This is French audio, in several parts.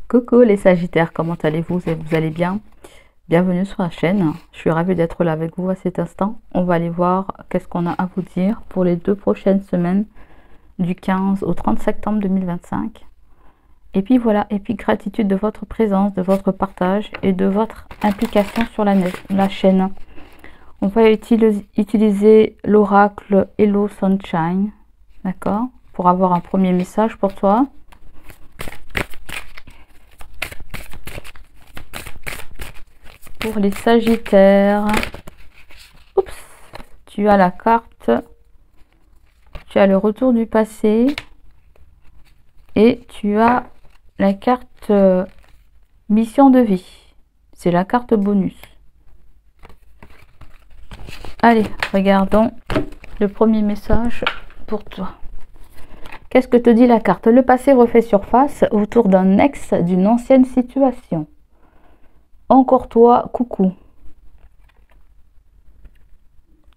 Coucou les Sagittaires, comment allez-vous? Vous allez bien? Bienvenue sur la chaîne. Je suis ravie d'être là avec vous à cet instant. On va aller voir qu'est-ce qu'on a à vous dire pour les 2 prochaines semaines du 15 au 30 septembre 2025. Et puis voilà, et puis gratitude de votre présence, de votre partage et de votre implication sur la chaîne. On va utiliser l'oracle Hello Sunshine, d'accord? Pour avoir un premier message pour toi. Pour les Sagittaires, oups, tu as la carte, tu as le retour du passé et tu as la carte mission de vie. C'est la carte bonus. Allez, regardons le premier message pour toi. Qu'est-ce que te dit la carte? Le passé refait surface autour d'un ex d'une ancienne situation. Encore toi, coucou.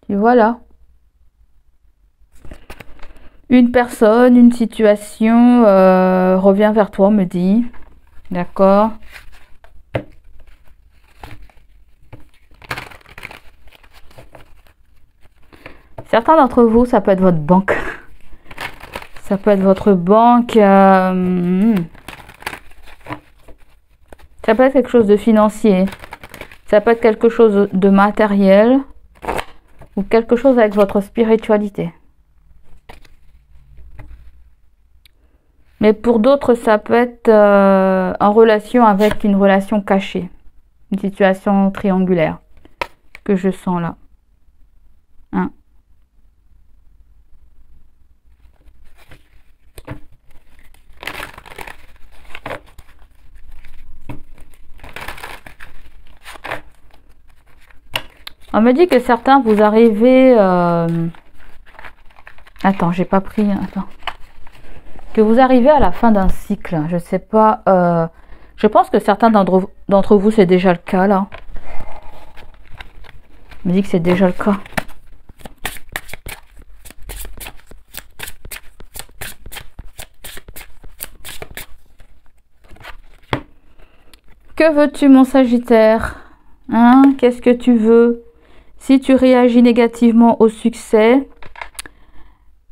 Et voilà. Une personne, une situation revient vers toi, me dit. D'accord. Certains d'entre vous, ça peut être votre banque. Ça peut être votre banque. Ça peut être quelque chose de financier. Ça peut être quelque chose de matériel. Ou quelque chose avec votre spiritualité. Mais pour d'autres, ça peut être en relation avec une relation cachée. Une situation triangulaire. Que je sens là. Hein? On me dit que certains vous arrivez... Attends, j'ai pas pris... Attends. Que vous arrivez à la fin d'un cycle. Je sais pas... Je pense que certains d'entre vous, c'est déjà le cas, là. On me dit que c'est déjà le cas. Que veux-tu, mon Sagittaire? Hein? Qu'est-ce que tu veux? Si tu réagis négativement au succès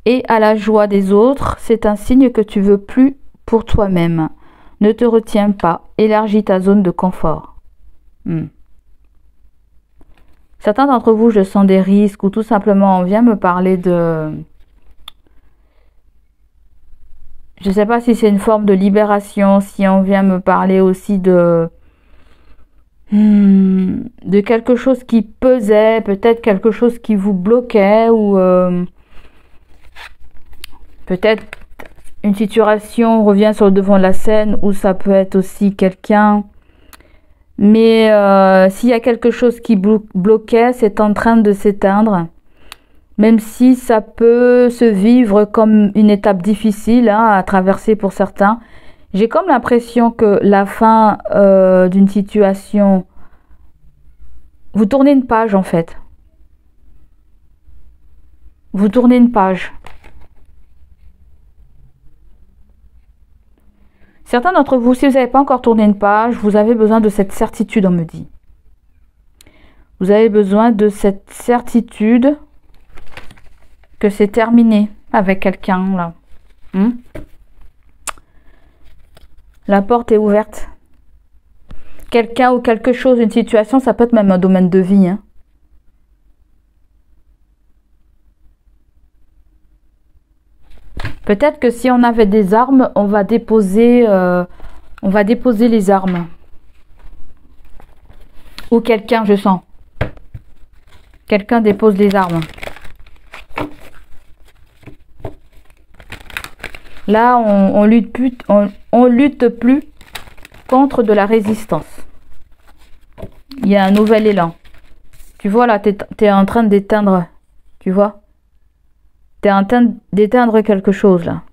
et à la joie des autres, c'est un signe que tu veux plus pour toi-même. Ne te retiens pas. Élargis ta zone de confort. Certains d'entre vous, je sens des risques ou tout simplement on vient me parler de... Je ne sais pas si c'est une forme de libération, si on vient me parler aussi de quelque chose qui pesait, peut-être quelque chose qui vous bloquait ou peut-être une situation revient sur le devant de la scène ou ça peut être aussi quelqu'un. Mais s'il y a quelque chose qui bloquait, c'est en train de s'éteindre. Même si ça peut se vivre comme une étape difficile à traverser pour certains. J'ai comme l'impression que la fin d'une situation, vous tournez une page en fait. Vous tournez une page. Certains d'entre vous, si vous n'avez pas encore tourné une page, vous avez besoin de cette certitude, on me dit. Vous avez besoin de cette certitude que c'est terminé avec quelqu'un là. La porte est ouverte. Quelqu'un ou quelque chose, une situation, ça peut être même un domaine de vie. Peut-être que si on avait des armes, on va déposer les armes. Ou quelqu'un, je sens. Quelqu'un dépose les armes. Là, on lutte plus contre de la résistance. Il y a un nouvel élan. Tu vois là, tu es en train d'éteindre. Tu vois? Tu es en train d'éteindre quelque chose là.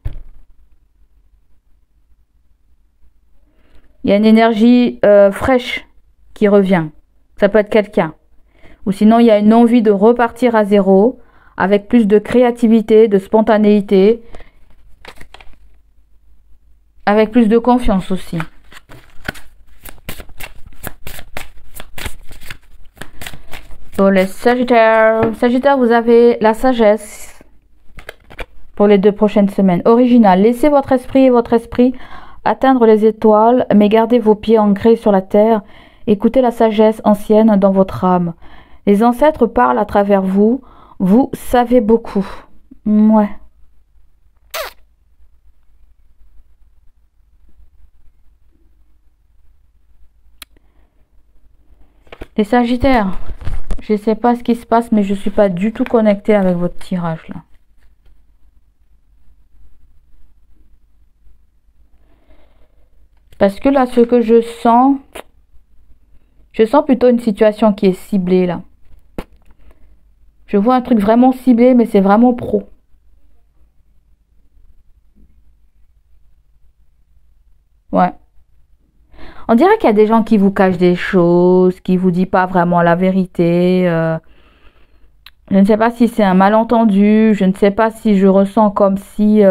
Il y a une énergie fraîche qui revient. Ça peut être quelqu'un. Ou sinon, il y a une envie de repartir à zéro avec plus de créativité, de spontanéité. Avec plus de confiance aussi. Pour les Sagittaires. Sagittaire, vous avez la sagesse pour les 2 prochaines semaines. Original. Laissez votre esprit atteindre les étoiles, mais gardez vos pieds ancrés sur la terre. Écoutez la sagesse ancienne dans votre âme. Les ancêtres parlent à travers vous. Vous savez beaucoup. Ouais. Les Sagittaires, je ne sais pas ce qui se passe, mais je ne suis pas du tout connectée avec votre tirage là. Parce que là, ce que je sens plutôt une situation qui est ciblée là. Je vois un truc vraiment ciblé, mais c'est vraiment pro. Ouais. On dirait qu'il y a des gens qui vous cachent des choses, qui vous disent pas vraiment la vérité. Je ne sais pas si c'est un malentendu, je ne sais pas si je ressens comme si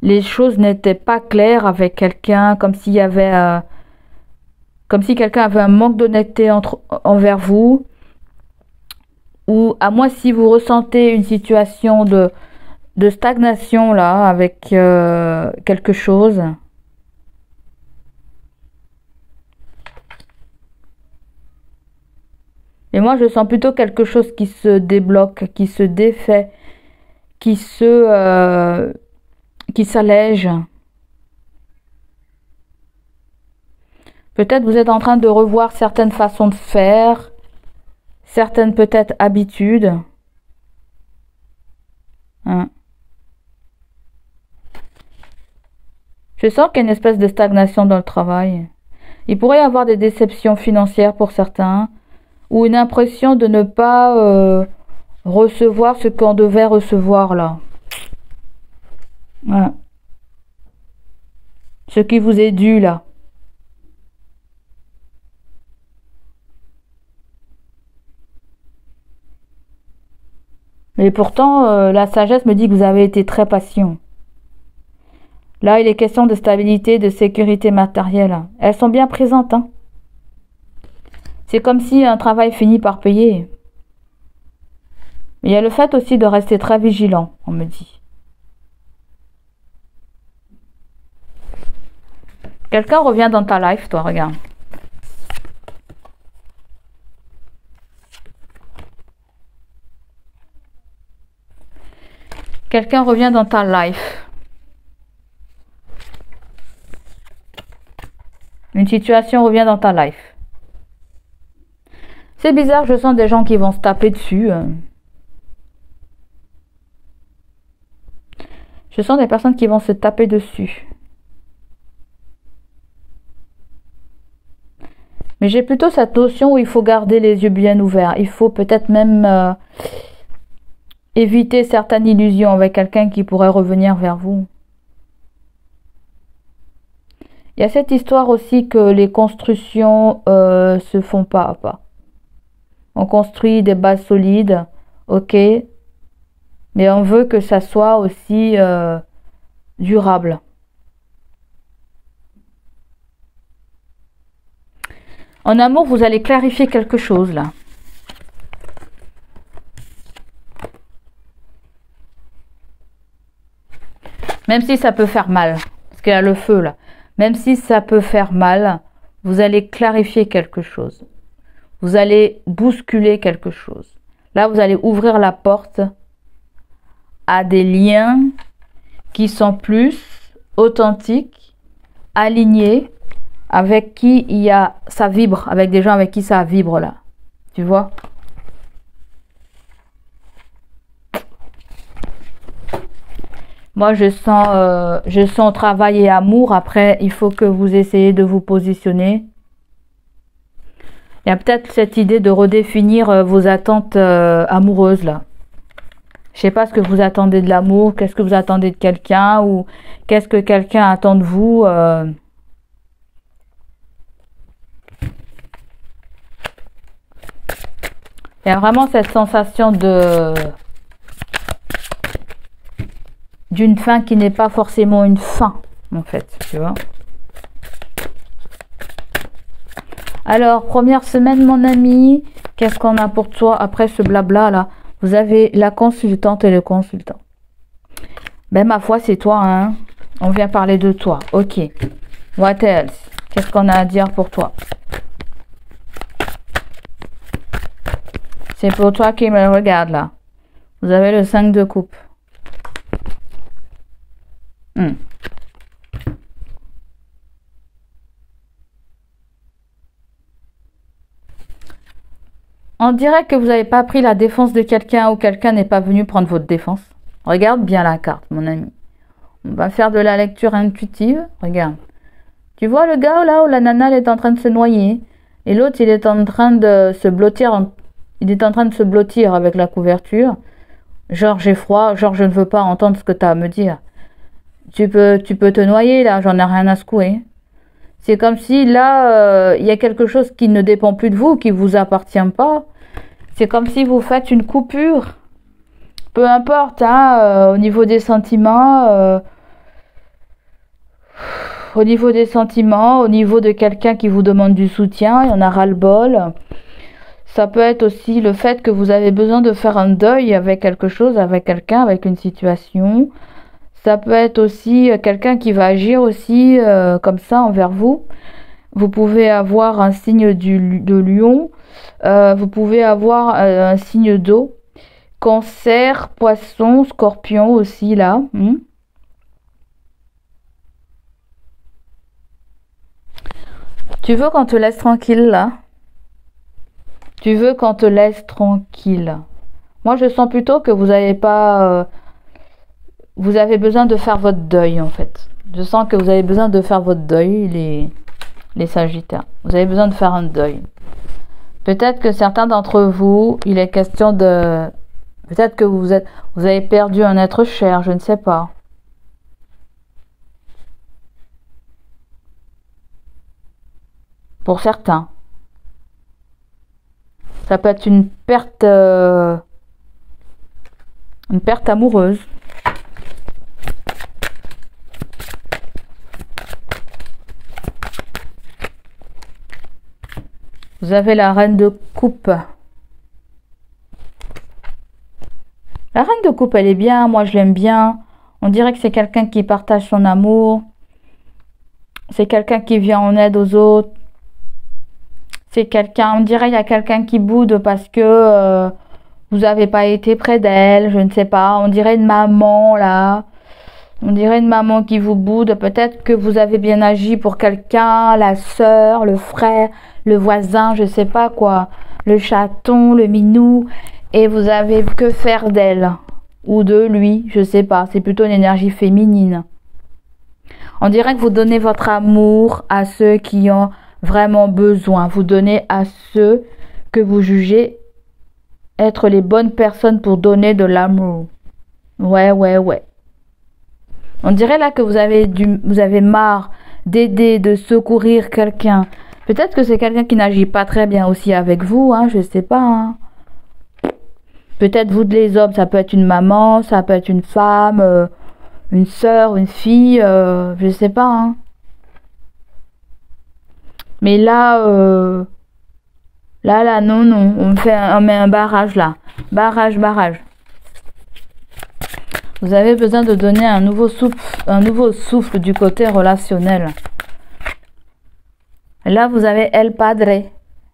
les choses n'étaient pas claires avec quelqu'un, comme s'il y avait, comme si quelqu'un avait un manque d'honnêteté envers vous, ou à moins si vous ressentez une situation de stagnation là avec quelque chose. Et moi, je sens plutôt quelque chose qui se débloque, qui se défait, qui s'allège. Peut-être vous êtes en train de revoir certaines façons de faire, certaines peut-être habitudes. Hein. Je sens qu'il y a une espèce de stagnation dans le travail. Il pourrait y avoir des déceptions financières pour certains, ou une impression de ne pas recevoir ce qu'on devait recevoir là. Voilà. Ce qui vous est dû là. Et pourtant, la sagesse me dit que vous avez été très patient. Là, il est question de stabilité, de sécurité matérielle. Elles sont bien présentes, hein. C'est comme si un travail finit par payer. Mais il y a le fait aussi de rester très vigilant, on me dit. Quelqu'un revient dans ta life, toi, regarde. Quelqu'un revient dans ta life. Une situation revient dans ta life. C'est bizarre, je sens des gens qui vont se taper dessus. Je sens des personnes qui vont se taper dessus. Mais j'ai plutôt cette notion où il faut garder les yeux bien ouverts. Il faut peut-être même éviter certaines illusions avec quelqu'un qui pourrait revenir vers vous. Il y a cette histoire aussi que les constructions se font pas à pas. On construit des bases solides, ok, mais on veut que ça soit aussi durable. En amour, vous allez clarifier quelque chose là. Même si ça peut faire mal, parce qu'il y a le feu là. Même si ça peut faire mal, vous allez clarifier quelque chose. Vous allez bousculer quelque chose. Là, vous allez ouvrir la porte à des liens qui sont plus authentiques, alignés, avec qui il y a, ça vibre, avec des gens avec qui ça vibre là. Tu vois? Moi, je sens travail et amour. Après, il faut que vous essayez de vous positionner. Il y a peut-être cette idée de redéfinir vos attentes amoureuses là. Je sais pas ce que vous attendez de l'amour, qu'est-ce que vous attendez de quelqu'un ou qu'est-ce que quelqu'un attend de vous. Il y a vraiment cette sensation d'une fin qui n'est pas forcément une fin en fait, tu vois. Alors, première semaine, mon ami, Qu'est-ce qu'on a pour toi après ce blabla là? Vous avez la consultante et le consultant. Ben ma foi, c'est toi, hein. On vient parler de toi. Ok. What else? Qu'est-ce qu'on a à dire pour toi? C'est pour toi qui me regarde là. Vous avez le 5 de coupe. On dirait que vous n'avez pas pris la défense de quelqu'un ou quelqu'un n'est pas venu prendre votre défense. Regarde bien la carte, mon ami. On va faire de la lecture intuitive. Regarde. Tu vois le gars là où la nana elle est en train de se noyer et l'autre il est en train de se blottir. Il est en train de se blottir avec la couverture. Genre j'ai froid, genre je ne veux pas entendre ce que tu as à me dire. Tu peux te noyer là, j'en ai rien à secouer. C'est comme si là, il y a quelque chose qui ne dépend plus de vous, qui vous appartient pas. C'est comme si vous faites une coupure. Peu importe, hein, au niveau des sentiments, au niveau de quelqu'un qui vous demande du soutien, il y en a ras-le-bol. Ça peut être aussi le fait que vous avez besoin de faire un deuil avec quelque chose, avec quelqu'un, avec une situation. Ça peut être aussi quelqu'un qui va agir aussi comme ça envers vous. Vous pouvez avoir un signe de lion. Vous pouvez avoir un signe d'eau. Cancer, poisson, scorpion aussi là. Tu veux qu'on te laisse tranquille là? Tu veux qu'on te laisse tranquille? Moi je sens plutôt que vous n'avez pas... vous avez besoin de faire votre deuil en fait. Je sens que vous avez besoin de faire votre deuil, les Sagittaires. Vous avez besoin de faire un deuil. Peut-être que certains d'entre vous, il est question de... Peut-être que vous avez perdu un être cher, je ne sais pas. Pour certains. Ça peut être une perte amoureuse. Vous avez la reine de coupe. La reine de coupe, elle est bien. Moi, je l'aime bien. On dirait que c'est quelqu'un qui partage son amour. C'est quelqu'un qui vient en aide aux autres. C'est quelqu'un, on dirait qu'il y a quelqu'un qui boude parce que vous n'avez pas été près d'elle. Je ne sais pas. On dirait une maman, là. On dirait une maman qui vous boude. Peut-être que vous avez bien agi pour quelqu'un, la sœur, le frère, le voisin, je sais pas quoi, le chaton, le minou, et vous avez que faire d'elle ou de lui, je sais pas, c'est plutôt une énergie féminine. On dirait que vous donnez votre amour à ceux qui ont vraiment besoin, vous donnez à ceux que vous jugez être les bonnes personnes pour donner de l'amour. Ouais. On dirait là que vous avez marre d'aider, de secourir quelqu'un. Peut-être que c'est quelqu'un qui n'agit pas très bien aussi avec vous, hein, je sais pas. Hein. Peut-être vous les hommes, ça peut être une maman, ça peut être une femme, une sœur, une fille, je sais pas. Hein. Mais là, non, on met un barrage là. Barrage. Vous avez besoin de donner un nouveau souffle du côté relationnel. Là, vous avez El Padre.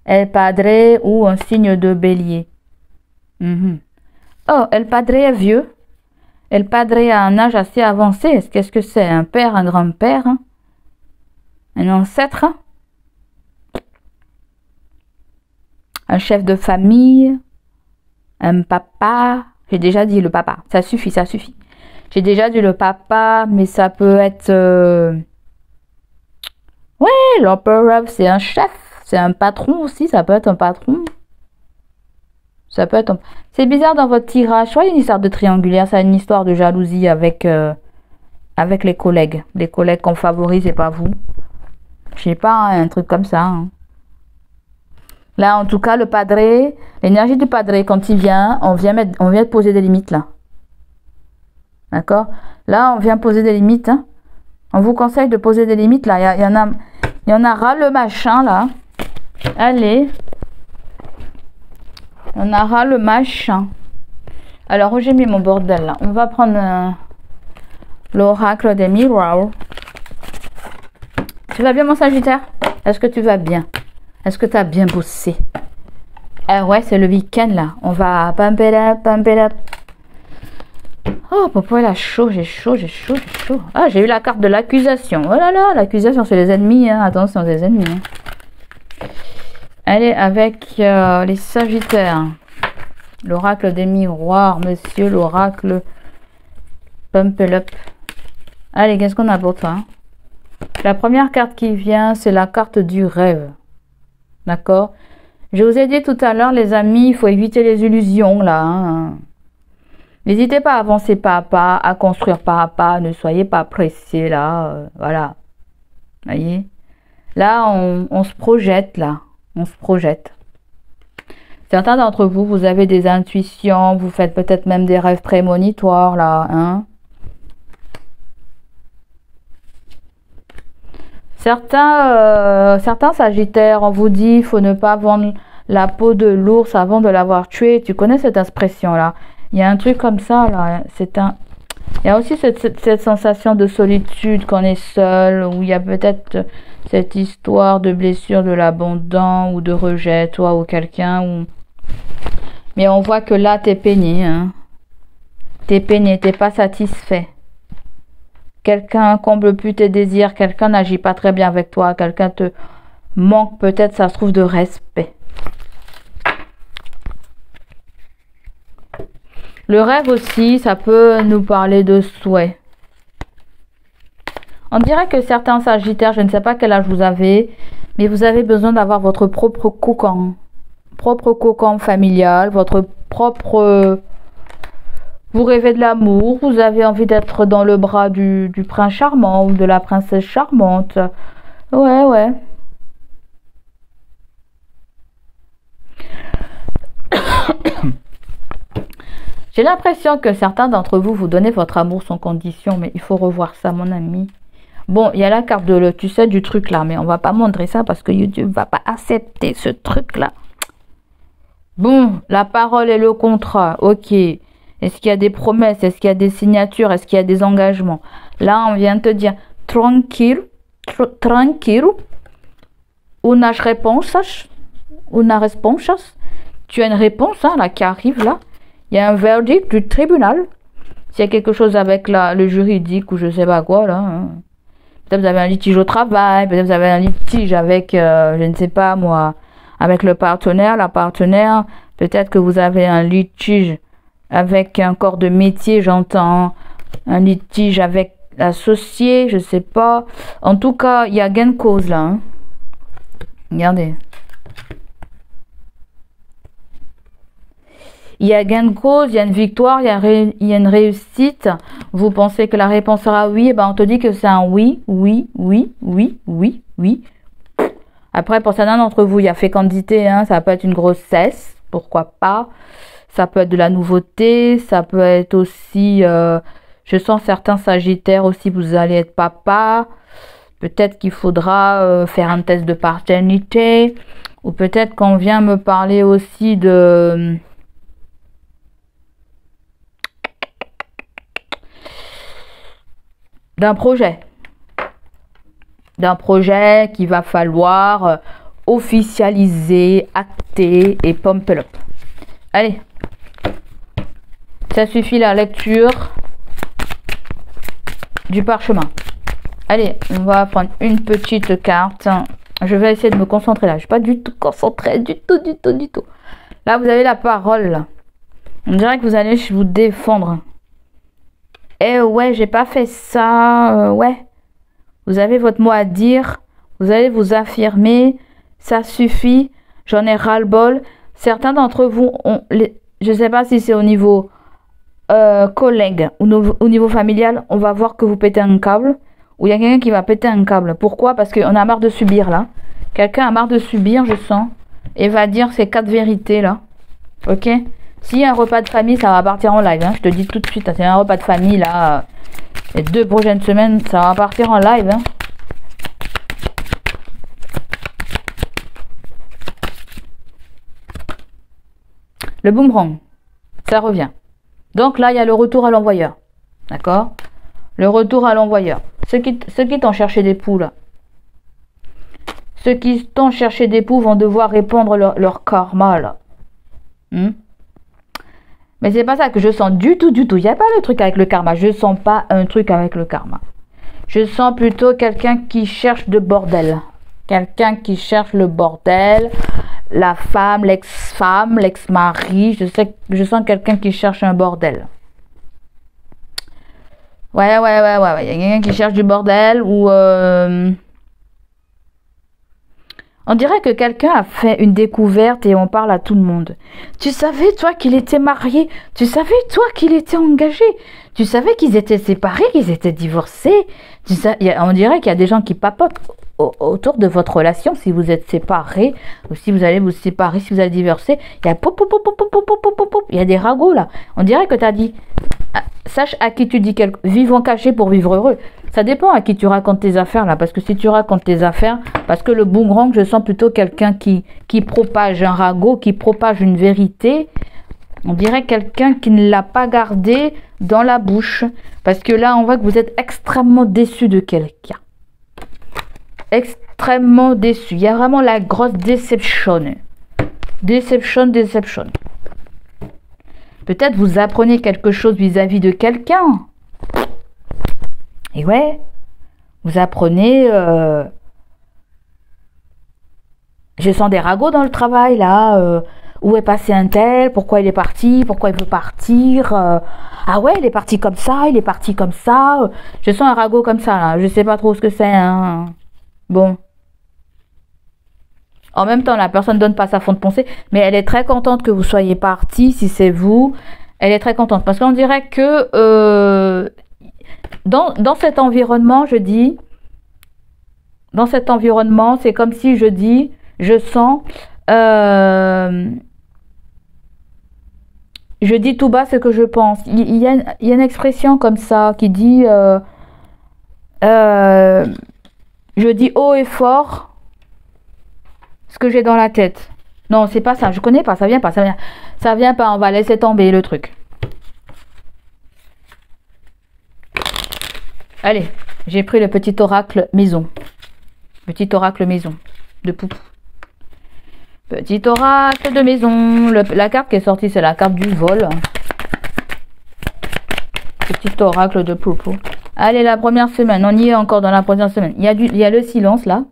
El Padre ou un signe de bélier. Oh, El Padre est vieux. El Padre a un âge assez avancé. Qu'est-ce que c'est? Un père, un grand-père? Hein? Un ancêtre? Un chef de famille? Un papa? J'ai déjà dit le papa. Ça suffit. J'ai déjà dit le papa, mais ça peut être... Ouais, l'empereur, c'est un chef. C'est un patron aussi. Ça peut être un patron. Ça peut être... C'est bizarre dans votre tirage. Soit il y a une histoire de triangulaire. Ça a une histoire de jalousie avec les collègues. Les collègues qu'on favorise et pas vous. Je sais pas, hein, un truc comme ça. Hein. Là, en tout cas, le padré, l'énergie du padré, quand il vient, on vient poser des limites, là. D'accord? Là, on vient poser des limites. Hein. On vous conseille de poser des limites, là. Il y en a ras le machin, là. Allez. On aura le machin. Alors, où j'ai mis mon bordel là? On va prendre l'oracle des miroirs. Tu vas bien, mon Sagittaire? Est-ce que tu vas bien? Est-ce que tu as bien bossé? Ouais, c'est le week-end là. On va pump it up, pump it up. Oh, pourquoi il a chaud? J'ai chaud, j'ai chaud, j'ai chaud. Ah, j'ai eu la carte de l'accusation. Oh là là, l'accusation, c'est les ennemis. Hein. Attention, les ennemis. Hein. Allez, avec les Sagittaires. L'oracle des miroirs, monsieur l'oracle. Pump it up. Allez, qu'est-ce qu'on a pour toi? La première carte qui vient, c'est la carte du rêve. D'accord? Je vous ai dit tout à l'heure, les amis, il faut éviter les illusions, là. Hein. N'hésitez pas à avancer pas à pas, à construire pas à pas. Ne soyez pas pressés, là. Voilà. Voyez? Là, on se projette, là. On se projette. Certains d'entre vous, vous avez des intuitions. Vous faites peut-être même des rêves prémonitoires, là. Hein? Certains Sagittaires, on vous dit, il faut ne pas vendre la peau de l'ours avant de l'avoir tué. Tu connais cette expression-là? Il y a un truc comme ça, là. Il y a aussi cette sensation de solitude quand on est seul, où il y a peut-être cette histoire de blessure de l'abandon ou de rejet, toi ou quelqu'un. Mais on voit que là, t'es peiné. Hein. T'es peiné, t'es pas satisfait. Quelqu'un comble plus tes désirs, quelqu'un n'agit pas très bien avec toi, quelqu'un te manque peut-être, ça se trouve, de respect. Le rêve aussi, ça peut nous parler de souhait. On dirait que certains Sagittaires, je ne sais pas quel âge vous avez, mais vous avez besoin d'avoir votre propre cocon familial, votre propre... Vous rêvez de l'amour, vous avez envie d'être dans le bras du prince charmant ou de la princesse charmante. Ouais, ouais. J'ai l'impression que certains d'entre vous, vous donnez votre amour sans condition, mais il faut revoir ça, mon ami. Bon, il y a la carte de tu sais, du truc là, mais on va pas montrer ça parce que YouTube va pas accepter ce truc là. Bon, la parole et le contrat, ok. Est-ce qu'il y a des promesses? Est-ce qu'il y a des signatures? Est-ce qu'il y a des engagements? Là, on vient de te dire, tranquille, una réponse, tu as une réponse hein, là qui arrive là. Il y a un verdict du tribunal. S'il y a quelque chose avec le juridique ou je sais pas quoi là. Hein. Peut-être vous avez un litige au travail, peut-être vous avez un litige avec, je ne sais pas moi, avec le partenaire, la partenaire. Peut-être que vous avez un litige avec un corps de métier, j'entends. Un litige avec l'associé, je sais pas. En tout cas, il y a gain de cause là. Hein. Regardez. Il y a gain de cause, il y a une victoire, il y a une réussite. Vous pensez que la réponse sera oui, et ben on te dit que c'est un oui, oui, oui, oui, oui, oui. Après, pour certains d'entre vous, il y a fécondité, hein, ça peut être une grossesse, pourquoi pas. Ça peut être de la nouveauté, ça peut être aussi, je sens certains Sagittaires aussi, vous allez être papa. Peut-être qu'il faudra faire un test de paternité. Ou peut-être qu'on vient me parler aussi de... d'un projet qu'il va falloir officialiser, acter et pump up. Allez, ça suffit la lecture du parchemin. Allez, on va prendre une petite carte. Je vais essayer de me concentrer là. Je suis pas du tout concentrée, du tout. Là, vous avez la parole. Là. On dirait que vous allez vous défendre. Eh ouais, j'ai pas fait ça. Ouais. Vous avez votre mot à dire. Vous allez vous affirmer. Ça suffit. J'en ai ras-le-bol. Certains d'entre vous, je sais pas si c'est au niveau collègue ou au niveau familial, on va voir que vous pétez un câble. Ou il y a quelqu'un qui va péter un câble. Pourquoi? Parce qu'on a marre de subir là. Quelqu'un a marre de subir, je sens. Et va dire ces 4 vérités là. Ok? S'il y a un repas de famille, ça va partir en live. Hein. Je te dis tout de suite, c'est un repas de famille là. Les 2 prochaines semaines, ça va partir en live. Hein. Le boomerang, ça revient. Donc là, il y a le retour à l'envoyeur. D'accord? Le retour à l'envoyeur. Ceux qui t'ont cherché des poux, là. Ceux qui t'ont cherché des poux vont devoir répandre leur karma, là. Mais c'est pas ça que je sens du tout, du tout. Il n'y a pas le truc avec le karma. Je sens pas un truc avec le karma. Je sens plutôt quelqu'un qui cherche de bordel. Quelqu'un qui cherche le bordel. La femme, l'ex-femme, l'ex-mari. Je sens quelqu'un qui cherche un bordel. Ouais. Il y a quelqu'un qui cherche du bordel ou... On dirait que quelqu'un a fait une découverte et on parle à tout le monde. Tu savais, toi, qu'il était marié? Tu savais, toi, qu'il était engagé? Tu savais qu'ils étaient séparés, qu'ils étaient divorcés? On dirait qu'il y a des gens qui papotent autour de votre relation si vous êtes séparés ou si vous allez vous séparer, si vous allez divorcer. Il y a il y a des ragots là. On dirait que tu as dit... Sache à qui tu dis vivons cachés pour vivre heureux. Ça dépend à qui tu racontes tes affaires là. Parce que si tu racontes tes affaires, parce que le boomerang, je sens plutôt quelqu'un qui propage un ragot, qui propage une vérité. On dirait quelqu'un qui ne l'a pas gardé dans la bouche. Parce que là, on voit que vous êtes extrêmement déçu de quelqu'un. Extrêmement déçu. Il y a vraiment la grosse déception. Déception. Peut-être vous apprenez quelque chose vis-à-vis de quelqu'un. Et ouais, vous apprenez... Je sens des ragots dans le travail, là. Où est passé un tel? Pourquoi il est parti? Pourquoi il veut partir? Ah ouais, il est parti comme ça, il est parti comme ça. Je sens un ragot comme ça, là. Je sais pas trop ce que c'est, hein. Bon. En même temps, la personne ne donne pas sa fond de pensée, mais elle est très contente que vous soyez parti, si c'est vous. Elle est très contente. Parce qu'on dirait que dans cet environnement, je dis, dans cet environnement, c'est comme si je dis, je sens, je dis tout bas ce que je pense. Il y a une expression comme ça qui dit, je dis haut et fort ce que j'ai dans la tête. Non, c'est pas ça. Je connais pas. Ça vient pas. Ça vient pas. On va laisser tomber le truc. Allez, j'ai pris le petit oracle maison. Petit oracle maison de Poupou. Petit oracle de maison. La carte qui est sortie, c'est la carte du vol. Petit oracle de Poupou. Allez, la première semaine. On y est encore dans la première semaine. Il y a le silence là.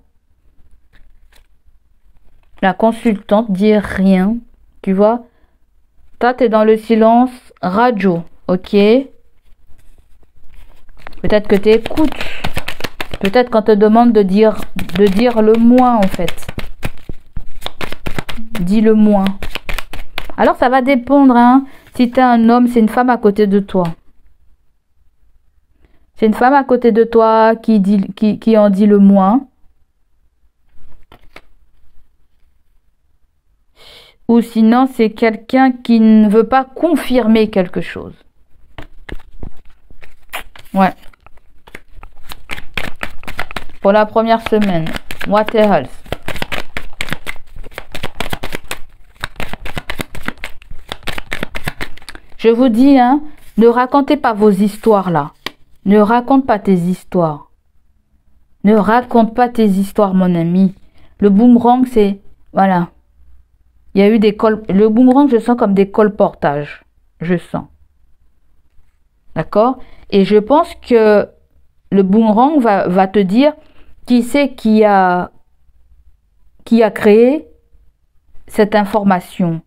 La consultante dit rien, tu vois. Toi, tu es dans le silence radio, ok. Peut-être que tu écoutes. Peut-être qu'on te demande de dire le moins, en fait. Dis le moins. Alors, ça va dépendre, hein. Si tu es un homme, c'est une femme à côté de toi. C'est une femme à côté de toi qui en dit le moins. Ou sinon, c'est quelqu'un qui ne veut pas confirmer quelque chose. Ouais. Pour la première semaine. What else? Je vous dis, hein, ne racontez pas vos histoires là. Ne raconte pas tes histoires. Ne raconte pas tes histoires, mon ami. Le boomerang, c'est... Voilà. Il y a eu des le boomerang, je sens comme des colportages. Je sens. D'accord? Et je pense que le boomerang va te dire qui c'est qui a créé cette information.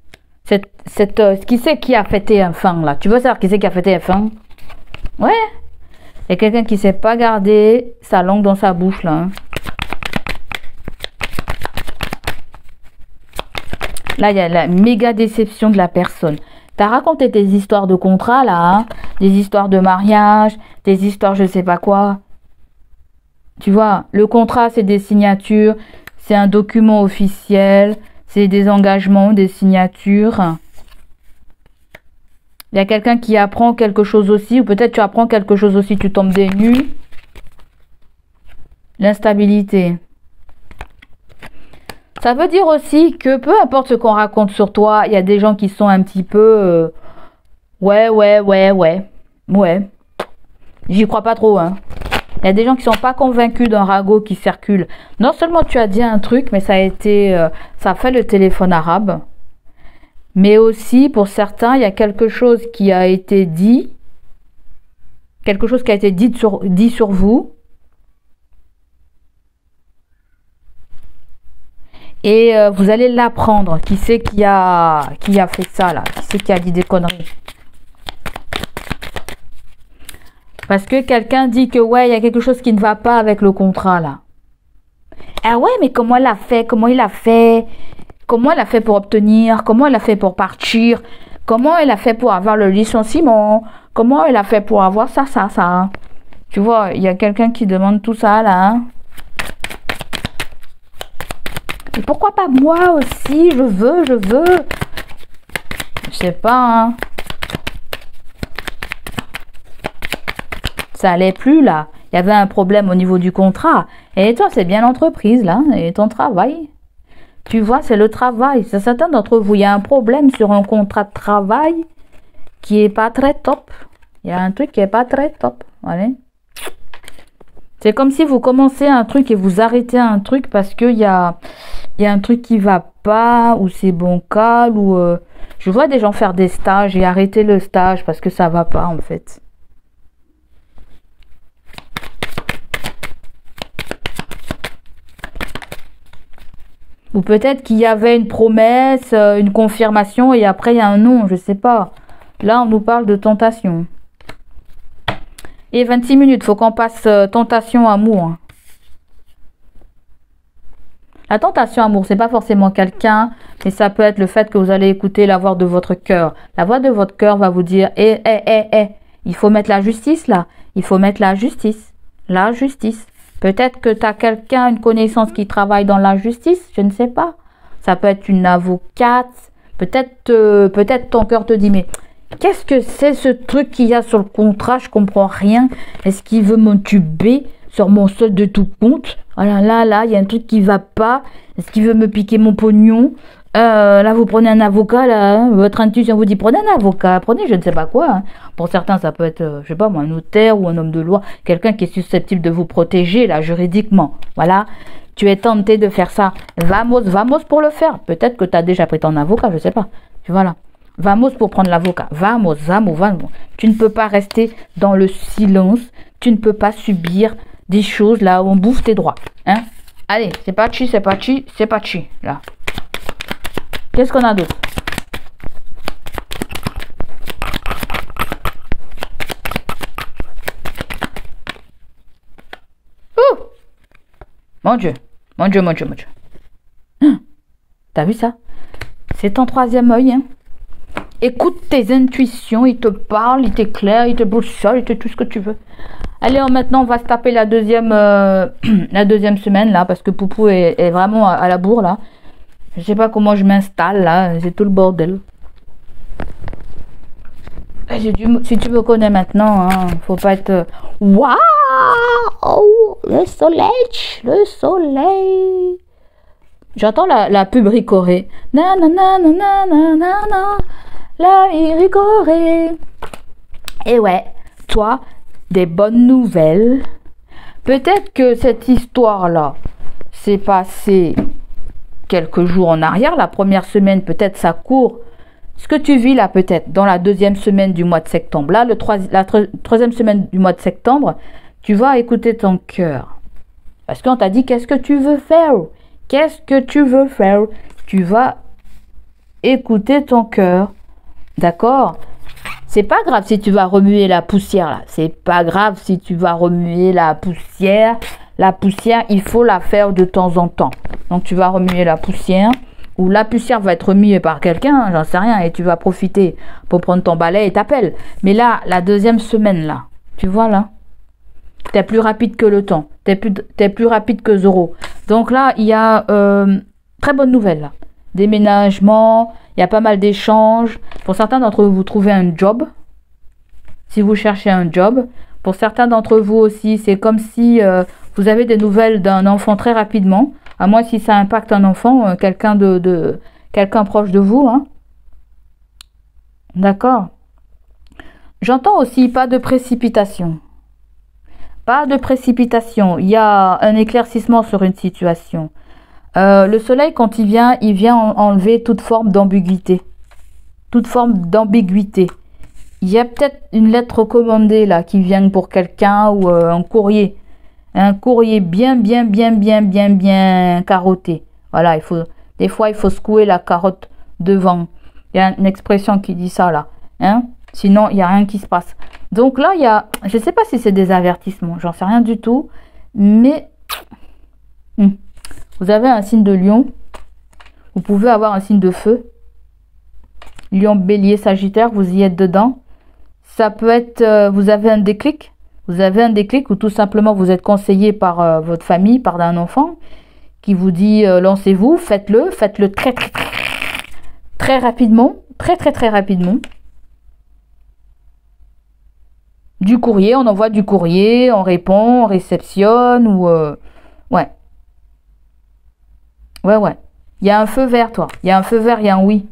Qui c'est qui a fait TF1 là? Tu veux savoir qui c'est qui a fait TF1? Ouais. Il y a quelqu'un qui ne sait pas garder sa langue dans sa bouche là. Hein. Là, il y a la méga déception de la personne. Tu as raconté tes histoires de contrat, là. Hein, des histoires de mariage, des histoires je sais pas quoi. Tu vois, le contrat, c'est des signatures. C'est un document officiel. C'est des engagements, des signatures. Il y a quelqu'un qui apprend quelque chose aussi. Ou peut-être tu apprends quelque chose aussi, tu tombes des nues. L'instabilité. Ça veut dire aussi que peu importe ce qu'on raconte sur toi, il y a des gens qui sont un petit peu... ouais. J'y crois pas trop, hein. Il y a des gens qui sont pas convaincus d'un ragot qui circule. Non seulement tu as dit un truc, mais ça a fait le téléphone arabe. Mais aussi, pour certains, il y a quelque chose qui a été dit. Quelque chose qui a été dit sur vous. Et vous allez l'apprendre. Qui c'est qui a fait ça, là? Qui c'est qui a dit des conneries? Parce que quelqu'un dit que, ouais, il y a quelque chose qui ne va pas avec le contrat, là. Ah ouais, mais comment elle a fait? Comment il a fait? Comment elle a fait pour obtenir? Comment elle a fait pour partir? Comment elle a fait pour avoir le licenciement? Comment elle a fait pour avoir ça? Tu vois, il y a quelqu'un qui demande tout ça, là, hein? Et pourquoi pas moi aussi? Je veux. Je sais pas, hein. Ça allait plus, là. Il y avait un problème au niveau du contrat. Et toi, c'est bien l'entreprise, là. Et ton travail. Tu vois, c'est le travail. C'est certains d'entre vous, il y a un problème sur un contrat de travail qui est pas très top. Il y a un truc qui est pas très top. Allez. C'est comme si vous commencez un truc et vous arrêtez un truc parce qu'il y a un truc qui va pas, ou c'est bancal, ou... je vois des gens faire des stages et arrêter le stage parce que ça va pas, en fait. Ou peut-être qu'il y avait une promesse, une confirmation, et après il y a un non, je sais pas. Là, on nous parle de tentation. Et 26 minutes, faut qu'on passe tentation, amour. La tentation, amour, c'est pas forcément quelqu'un, mais ça peut être le fait que vous allez écouter la voix de votre cœur. La voix de votre cœur va vous dire, il faut mettre la justice là. Il faut mettre la justice. La justice. Peut-être que tu as quelqu'un, une connaissance qui travaille dans la justice, je ne sais pas. Ça peut être une avocate. Peut-être ton cœur te dit, mais qu'est-ce que c'est ce truc qu'il y a sur le contrat? Je comprends rien. Est-ce qu'il veut m'entuber sur mon solde de tout compte? Oh là, il y a un truc qui va pas. Est-ce qu'il veut me piquer mon pognon? Là, vous prenez un avocat, là, hein, votre intuition vous dit, prenez un avocat, prenez je ne sais pas quoi. Hein. Pour certains, ça peut être, je sais pas moi, un notaire ou un homme de loi, quelqu'un qui est susceptible de vous protéger, là, juridiquement. Voilà, tu es tenté de faire ça. Vamos pour le faire. Peut-être que tu as déjà pris ton avocat, je sais pas. Tu vois là. Vamos pour prendre l'avocat. Vamos. Tu ne peux pas rester dans le silence. Tu ne peux pas subir des choses là où on bouffe tes droits. Hein? Allez, c'est pas chi, là. Qu'est-ce qu'on a d'autre? Ouh! Mon Dieu. T'as vu ça? C'est ton troisième œil, hein? Écoute tes intuitions, il te parle, il t'éclaire, il te boussole, il te tout ce que tu veux. Allez, maintenant, on va se taper la deuxième semaine, là, parce que Poupou est vraiment à la bourre, là. Je sais pas comment je m'installe, là. C'est tout le bordel. Si tu me connais maintenant, hein, faut pas être... Waouh! Le soleil! J'entends la pub Ricoré. Na na na na na na na na. La vie Ricoré. Et ouais, toi, des bonnes nouvelles. Peut-être que cette histoire-là s'est passée quelques jours en arrière. La première semaine, peut-être ça court. Ce que tu vis là, peut-être, dans la deuxième semaine du mois de septembre. Là, la troisième semaine du mois de septembre, tu vas écouter ton cœur. Parce qu'on t'a dit, qu'est-ce que tu veux faire? Qu'est-ce que tu veux faire? Tu vas écouter ton cœur. D'accord? C'est pas grave si tu vas remuer la poussière là. C'est pas grave si tu vas remuer la poussière. La poussière, il faut la faire de temps en temps. Donc tu vas remuer la poussière. Ou la poussière va être remuée par quelqu'un, hein, j'en sais rien. Et tu vas profiter pour prendre ton balai et t'appelles. Mais là, la deuxième semaine là. Tu vois là? T'es plus rapide que le temps. T'es plus rapide que Zoro. Donc là, il y a très bonne nouvelle là. Déménagement, il y a pas mal d'échanges. Pour certains d'entre vous, vous trouvez un job. Si vous cherchez un job. Pour certains d'entre vous aussi, c'est comme si vous avez des nouvelles d'un enfant très rapidement. À moins si ça impacte un enfant, quelqu'un proche de vous. Hein. D'accord. J'entends aussi pas de précipitation. Pas de précipitation. Il y a un éclaircissement sur une situation. Le soleil, quand il vient enlever toute forme d'ambiguïté. Toute forme d'ambiguïté. Il y a peut-être une lettre recommandée là qui vient pour quelqu'un ou un courrier. Un courrier bien carotté. Voilà, des fois, il faut secouer la carotte devant. Il y a une expression qui dit ça là. Hein? Sinon, il n'y a rien qui se passe. Donc là, je ne sais pas si c'est des avertissements. J'en sais rien du tout. Mais vous avez un signe de lion. Vous pouvez avoir un signe de feu. Lion, bélier, sagittaire, vous y êtes dedans. Ça peut être, vous avez un déclic. Vous avez un déclic ou tout simplement vous êtes conseillé par votre famille, par un enfant qui vous dit lancez-vous, faites-le très rapidement, très rapidement. Du courrier, on envoie du courrier, on répond, on réceptionne ou ouais. Il y a un feu vert, toi. Il y a un feu vert, il y a un oui.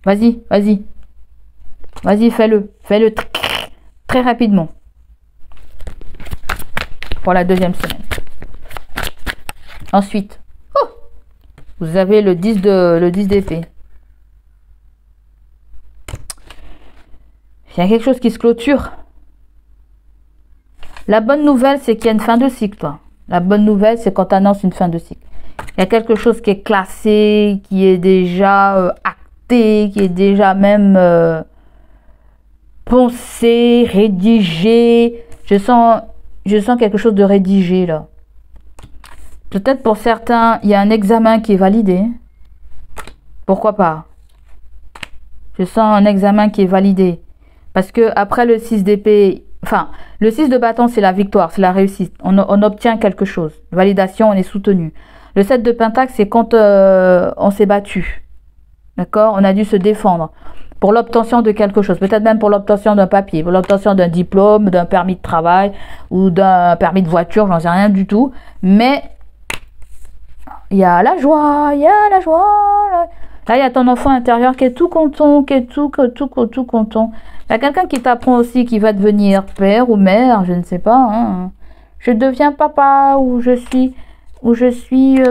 Vas-y. Vas-y, fais-le très rapidement. Pour la deuxième semaine. Ensuite, vous avez le 10 d'épée. Il y a quelque chose qui se clôture. La bonne nouvelle, c'est qu'il y a une fin de cycle, toi. La bonne nouvelle, c'est quand tu annonces une fin de cycle. Il y a quelque chose qui est classé, qui est déjà acté, qui est déjà même pensé, rédigé. Je sens quelque chose de rédigé là. Peut-être pour certains, il y a un examen qui est validé. Pourquoi pas? Je sens un examen qui est validé. Parce que après le 6 d'épée, enfin, le 6 de bâton, c'est la victoire, c'est la réussite. On obtient quelque chose. Validation, on est soutenu. Le 7 de pentacle, c'est quand on s'est battu. D'accord? On a dû se défendre. Pour l'obtention de quelque chose, peut-être même pour l'obtention d'un papier, pour l'obtention d'un diplôme, d'un permis de travail ou d'un permis de voiture, j'en sais rien du tout. Mais il y a la joie, Là, il y a ton enfant intérieur qui est tout content, qui est tout content. Il y a quelqu'un qui t'apprend aussi qui va devenir père ou mère, je ne sais pas. Hein. Je deviens papa ou je suis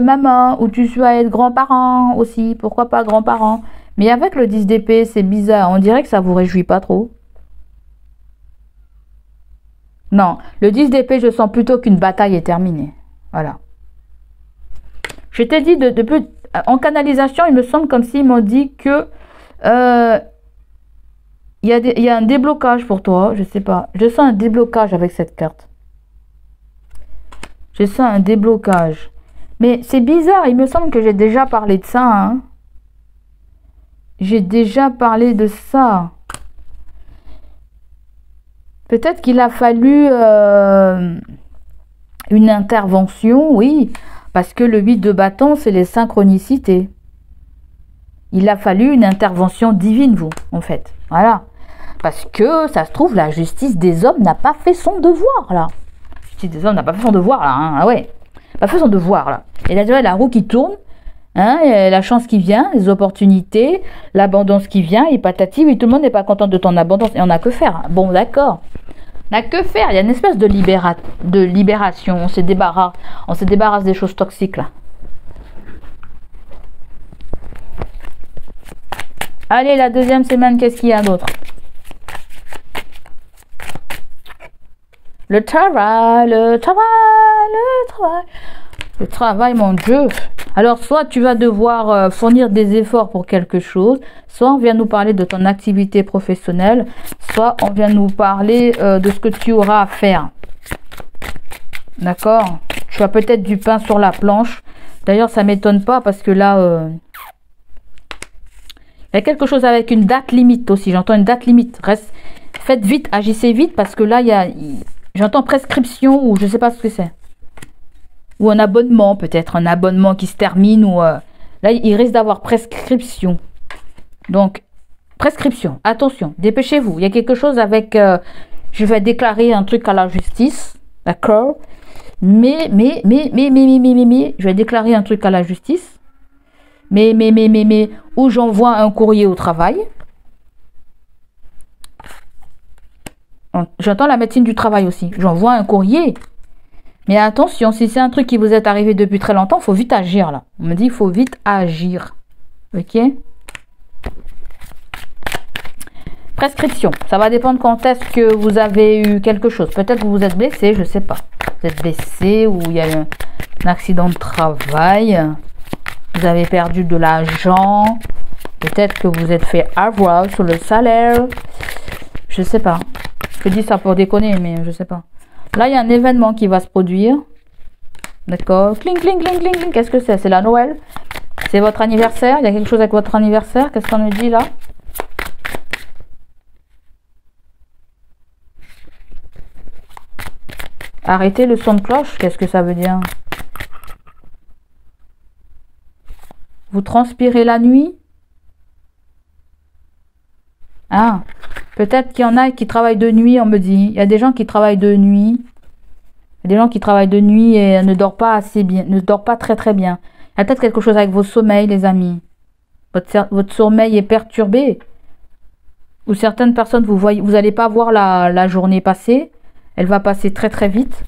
maman ou tu vas être grand-parent aussi. Pourquoi pas grand-parent? Mais avec le 10 d'épée, c'est bizarre. On dirait que ça vous réjouit pas trop. Non, le 10 d'épée, je sens plutôt qu'une bataille est terminée. Voilà. Je t'ai dit, depuis en canalisation, il me semble comme s'ils m'ont dit que il y a un déblocage pour toi. Je sais pas. Je sens un déblocage avec cette carte. Je sens un déblocage. Mais c'est bizarre. Il me semble que j'ai déjà parlé de ça. Hein. J'ai déjà parlé de ça. Peut-être qu'il a fallu une intervention, oui. Parce que le 8 de bâton, c'est les synchronicités. Il a fallu une intervention divine, vous, en fait. Voilà. Parce que, ça se trouve, la justice des hommes n'a pas fait son devoir, là. La justice des hommes n'a pas fait son devoir, là. Hein. Ah ouais. Pas fait son devoir, là. Et là, tu vois, la roue qui tourne, hein, et la chance qui vient, les opportunités, l'abondance qui vient, et patati, oui, tout le monde n'est pas content de ton abondance. Et on n'a que faire. Bon, d'accord. On n'a que faire. Il y a une espèce de libération. On se débarrasse des choses toxiques, là. Allez, la deuxième semaine, qu'est-ce qu'il y a d'autre? Le travail, mon Dieu. Alors, soit tu vas devoir fournir des efforts pour quelque chose, soit on vient nous parler de ton activité professionnelle, soit on vient nous parler de ce que tu auras à faire. D'accord? Tu as peut-être du pain sur la planche. D'ailleurs, ça ne m'étonne pas parce que là, il y a quelque chose avec une date limite aussi. J'entends une date limite. Faites vite, agissez vite parce que là, j'entends prescription ou je ne sais pas ce que c'est. Ou un abonnement, peut-être un abonnement qui se termine. Ou là, il risque d'avoir prescription. Donc, prescription. Attention, dépêchez-vous. Il y a quelque chose avec... je vais déclarer un truc à la justice. D'accord? je vais déclarer un truc à la justice. Où j'envoie un courrier au travail. J'entends la médecine du travail aussi. J'envoie un courrier. Mais attention, si c'est un truc qui vous est arrivé depuis très longtemps, il faut vite agir là. On me dit il faut vite agir. Ok? Prescription. Ça va dépendre quand est-ce que vous avez eu quelque chose. Peut-être que vous vous êtes blessé, je ne sais pas. Vous êtes blessé ou il y a eu un accident de travail. Vous avez perdu de l'argent. Peut-être que vous êtes fait avoir sur le salaire. Je sais pas. Je dis ça pour déconner, mais je sais pas. Là, il y a un événement qui va se produire. D'accord. Cling, cling, cling, cling, cling. Qu'est-ce que c'est? C'est la Noël? C'est votre anniversaire? Il y a quelque chose avec votre anniversaire? Qu'est-ce qu'on nous dit là? Arrêtez le son de cloche. Qu'est-ce que ça veut dire? Vous transpirez la nuit? Ah, peut-être qu'il y en a qui travaillent de nuit, on me dit. Il y a des gens qui travaillent de nuit. Il y a des gens qui travaillent de nuit et ne dorment pas assez bien, ne dorment pas très très bien. Il y a peut-être quelque chose avec vos sommeils, les amis. Votre sommeil est perturbé. Ou certaines personnes, vous n'allez pas voir la journée passer. Elle va passer très très vite.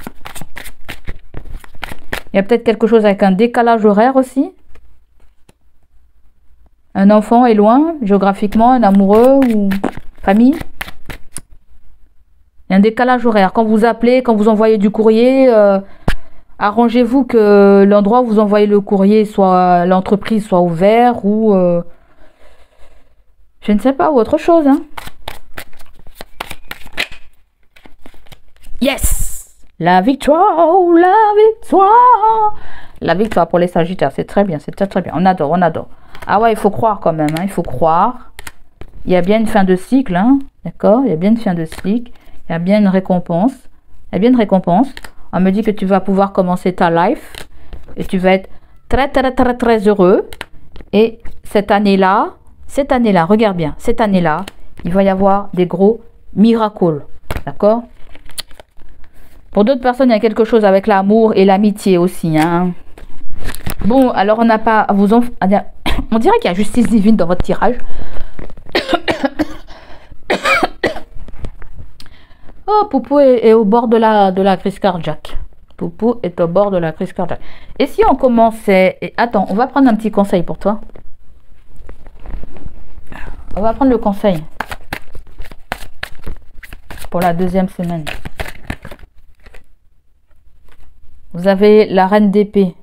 Il y a peut-être quelque chose avec un décalage horaire aussi. Un enfant est loin, géographiquement, un amoureux ou famille. Il y a un décalage horaire. Quand vous appelez, quand vous envoyez du courrier, arrangez-vous que l'endroit où vous envoyez le courrier, soit l'entreprise soit ouvert ou je ne sais pas, ou autre chose. Hein. Yes! La victoire, la victoire! La victoire pour les Sagittaires, c'est très bien, c'est très très bien. On adore, on adore. Ah ouais, il faut croire quand même, hein, il faut croire. Il y a bien une fin de cycle, hein, d'accord? Il y a bien une fin de cycle. Il y a bien une récompense. Il y a bien une récompense. On me dit que tu vas pouvoir commencer ta life. Et tu vas être très, très, très, très heureux. Et cette année-là, regarde bien, cette année-là, il va y avoir des gros miracles. D'accord? Pour d'autres personnes, il y a quelque chose avec l'amour et l'amitié aussi, hein. Bon, alors on n'a pas à vous... On dirait qu'il y a justice divine dans votre tirage. Oh, Poupou est au bord de la crise cardiaque. Poupou est au bord de la crise cardiaque. Et si on commençait... Attends, on va prendre un petit conseil pour toi. On va prendre le conseil. Pour la deuxième semaine. Vous avez la reine d'épée.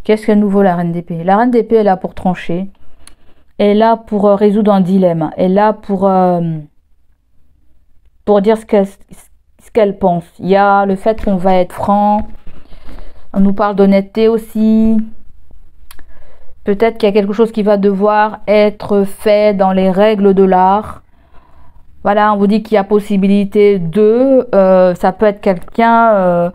Qu'est-ce que nouveau la reine d'épée? La reine d'épée est là pour trancher. Elle est là pour résoudre un dilemme. Elle est là pour dire ce qu'elle pense. Il y a le fait qu'on va être franc. On nous parle d'honnêteté aussi. Peut-être qu'il y a quelque chose qui va devoir être fait dans les règles de l'art. Voilà, on vous dit qu'il y a possibilité de... ça peut être quelqu'un...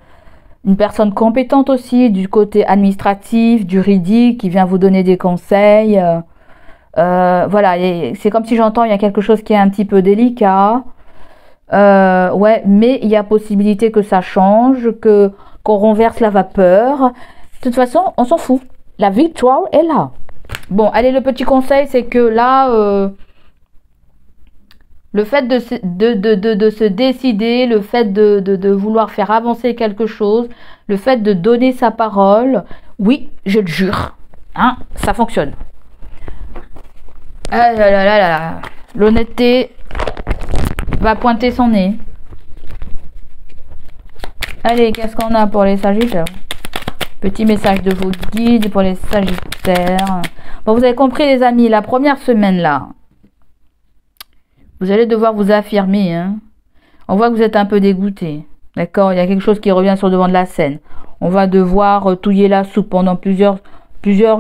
une personne compétente aussi du côté administratif, juridique, qui vient vous donner des conseils. Voilà, c'est comme si j'entends, il y a quelque chose qui est un petit peu délicat. Ouais, mais il y a possibilité que ça change, qu'on renverse la vapeur. De toute façon, on s'en fout. La victoire est là. Bon, allez, le petit conseil, c'est que là... le fait de se décider, le fait de vouloir faire avancer quelque chose, le fait de donner sa parole, oui, je le jure, hein, ça fonctionne. Ah là là là là. L'honnêteté va pointer son nez. Allez, qu'est-ce qu'on a pour les Sagittaires? Petit message de vos guides pour les Sagittaires. Bon, vous avez compris les amis, la première semaine là, vous allez devoir vous affirmer. Hein. On voit que vous êtes un peu dégoûté. D'accord? Il y a quelque chose qui revient sur le devant de la scène. On va devoir touiller la soupe pendant plusieurs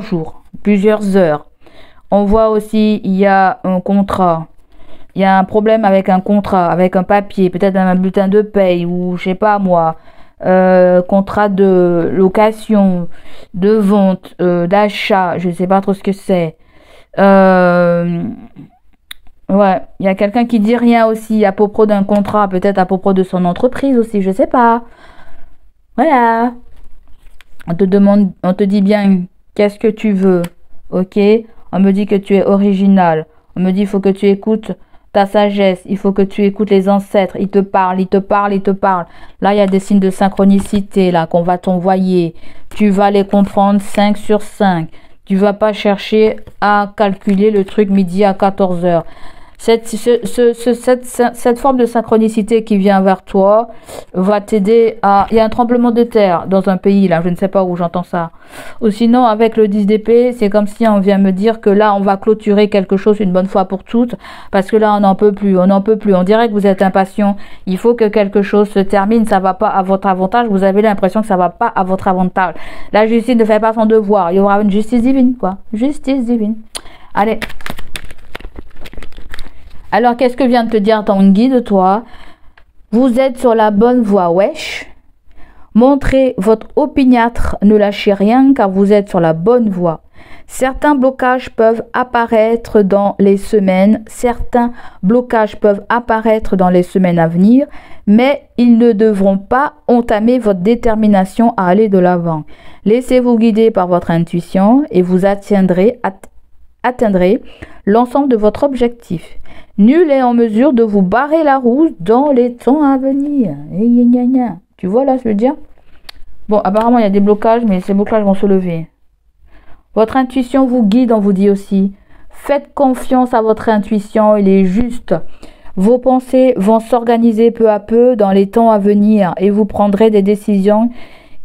jours, plusieurs heures. On voit aussi, il y a un contrat. Il y a un problème avec un contrat, avec un papier, peut-être un bulletin de paye ou je sais pas moi. Contrat de location, de vente, d'achat, je sais pas trop ce que c'est. Ouais, il y a quelqu'un qui dit rien aussi à propos d'un contrat, peut-être à propos de son entreprise aussi, je sais pas. Voilà. On te demande, on te dit bien qu'est-ce que tu veux. Ok? On me dit que tu es original. On me dit il faut que tu écoutes ta sagesse. Il faut que tu écoutes les ancêtres. Ils te parlent, ils te parlent, ils te parlent. Là, il y a des signes de synchronicité là qu'on va t'envoyer. Tu vas les comprendre 5 sur 5. Tu vas pas chercher à calculer le truc midi à 14 heures. Cette forme de synchronicité qui vient vers toi va t'aider à... Il y a un tremblement de terre dans un pays, là, je ne sais pas où j'entends ça. Ou sinon, avec le 10 d'épée, c'est comme si on vient me dire que là, on va clôturer quelque chose une bonne fois pour toutes, parce que là, on n'en peut plus, on n'en peut plus. On dirait que vous êtes impatient. Il faut que quelque chose se termine, ça va pas à votre avantage. Vous avez l'impression que ça va pas à votre avantage. La justice ne fait pas son devoir. Il y aura une justice divine, quoi. Justice divine. Allez. Alors, qu'est-ce que vient de te dire ton guide, toi? Vous êtes sur la bonne voie, wesh. Montrez votre opiniâtre, ne lâchez rien car vous êtes sur la bonne voie. Certains blocages peuvent apparaître dans les semaines, à venir, mais ils ne devront pas entamer votre détermination à aller de l'avant. Laissez-vous guider par votre intuition et vous atteindrez l'ensemble de votre objectif. Nul est en mesure de vous barrer la route dans les temps à venir. Tu vois là, je veux dire? Bon, apparemment, il y a des blocages, mais ces blocages vont se lever. Votre intuition vous guide, on vous dit aussi. Faites confiance à votre intuition, il est juste. Vos pensées vont s'organiser peu à peu dans les temps à venir et vous prendrez des décisions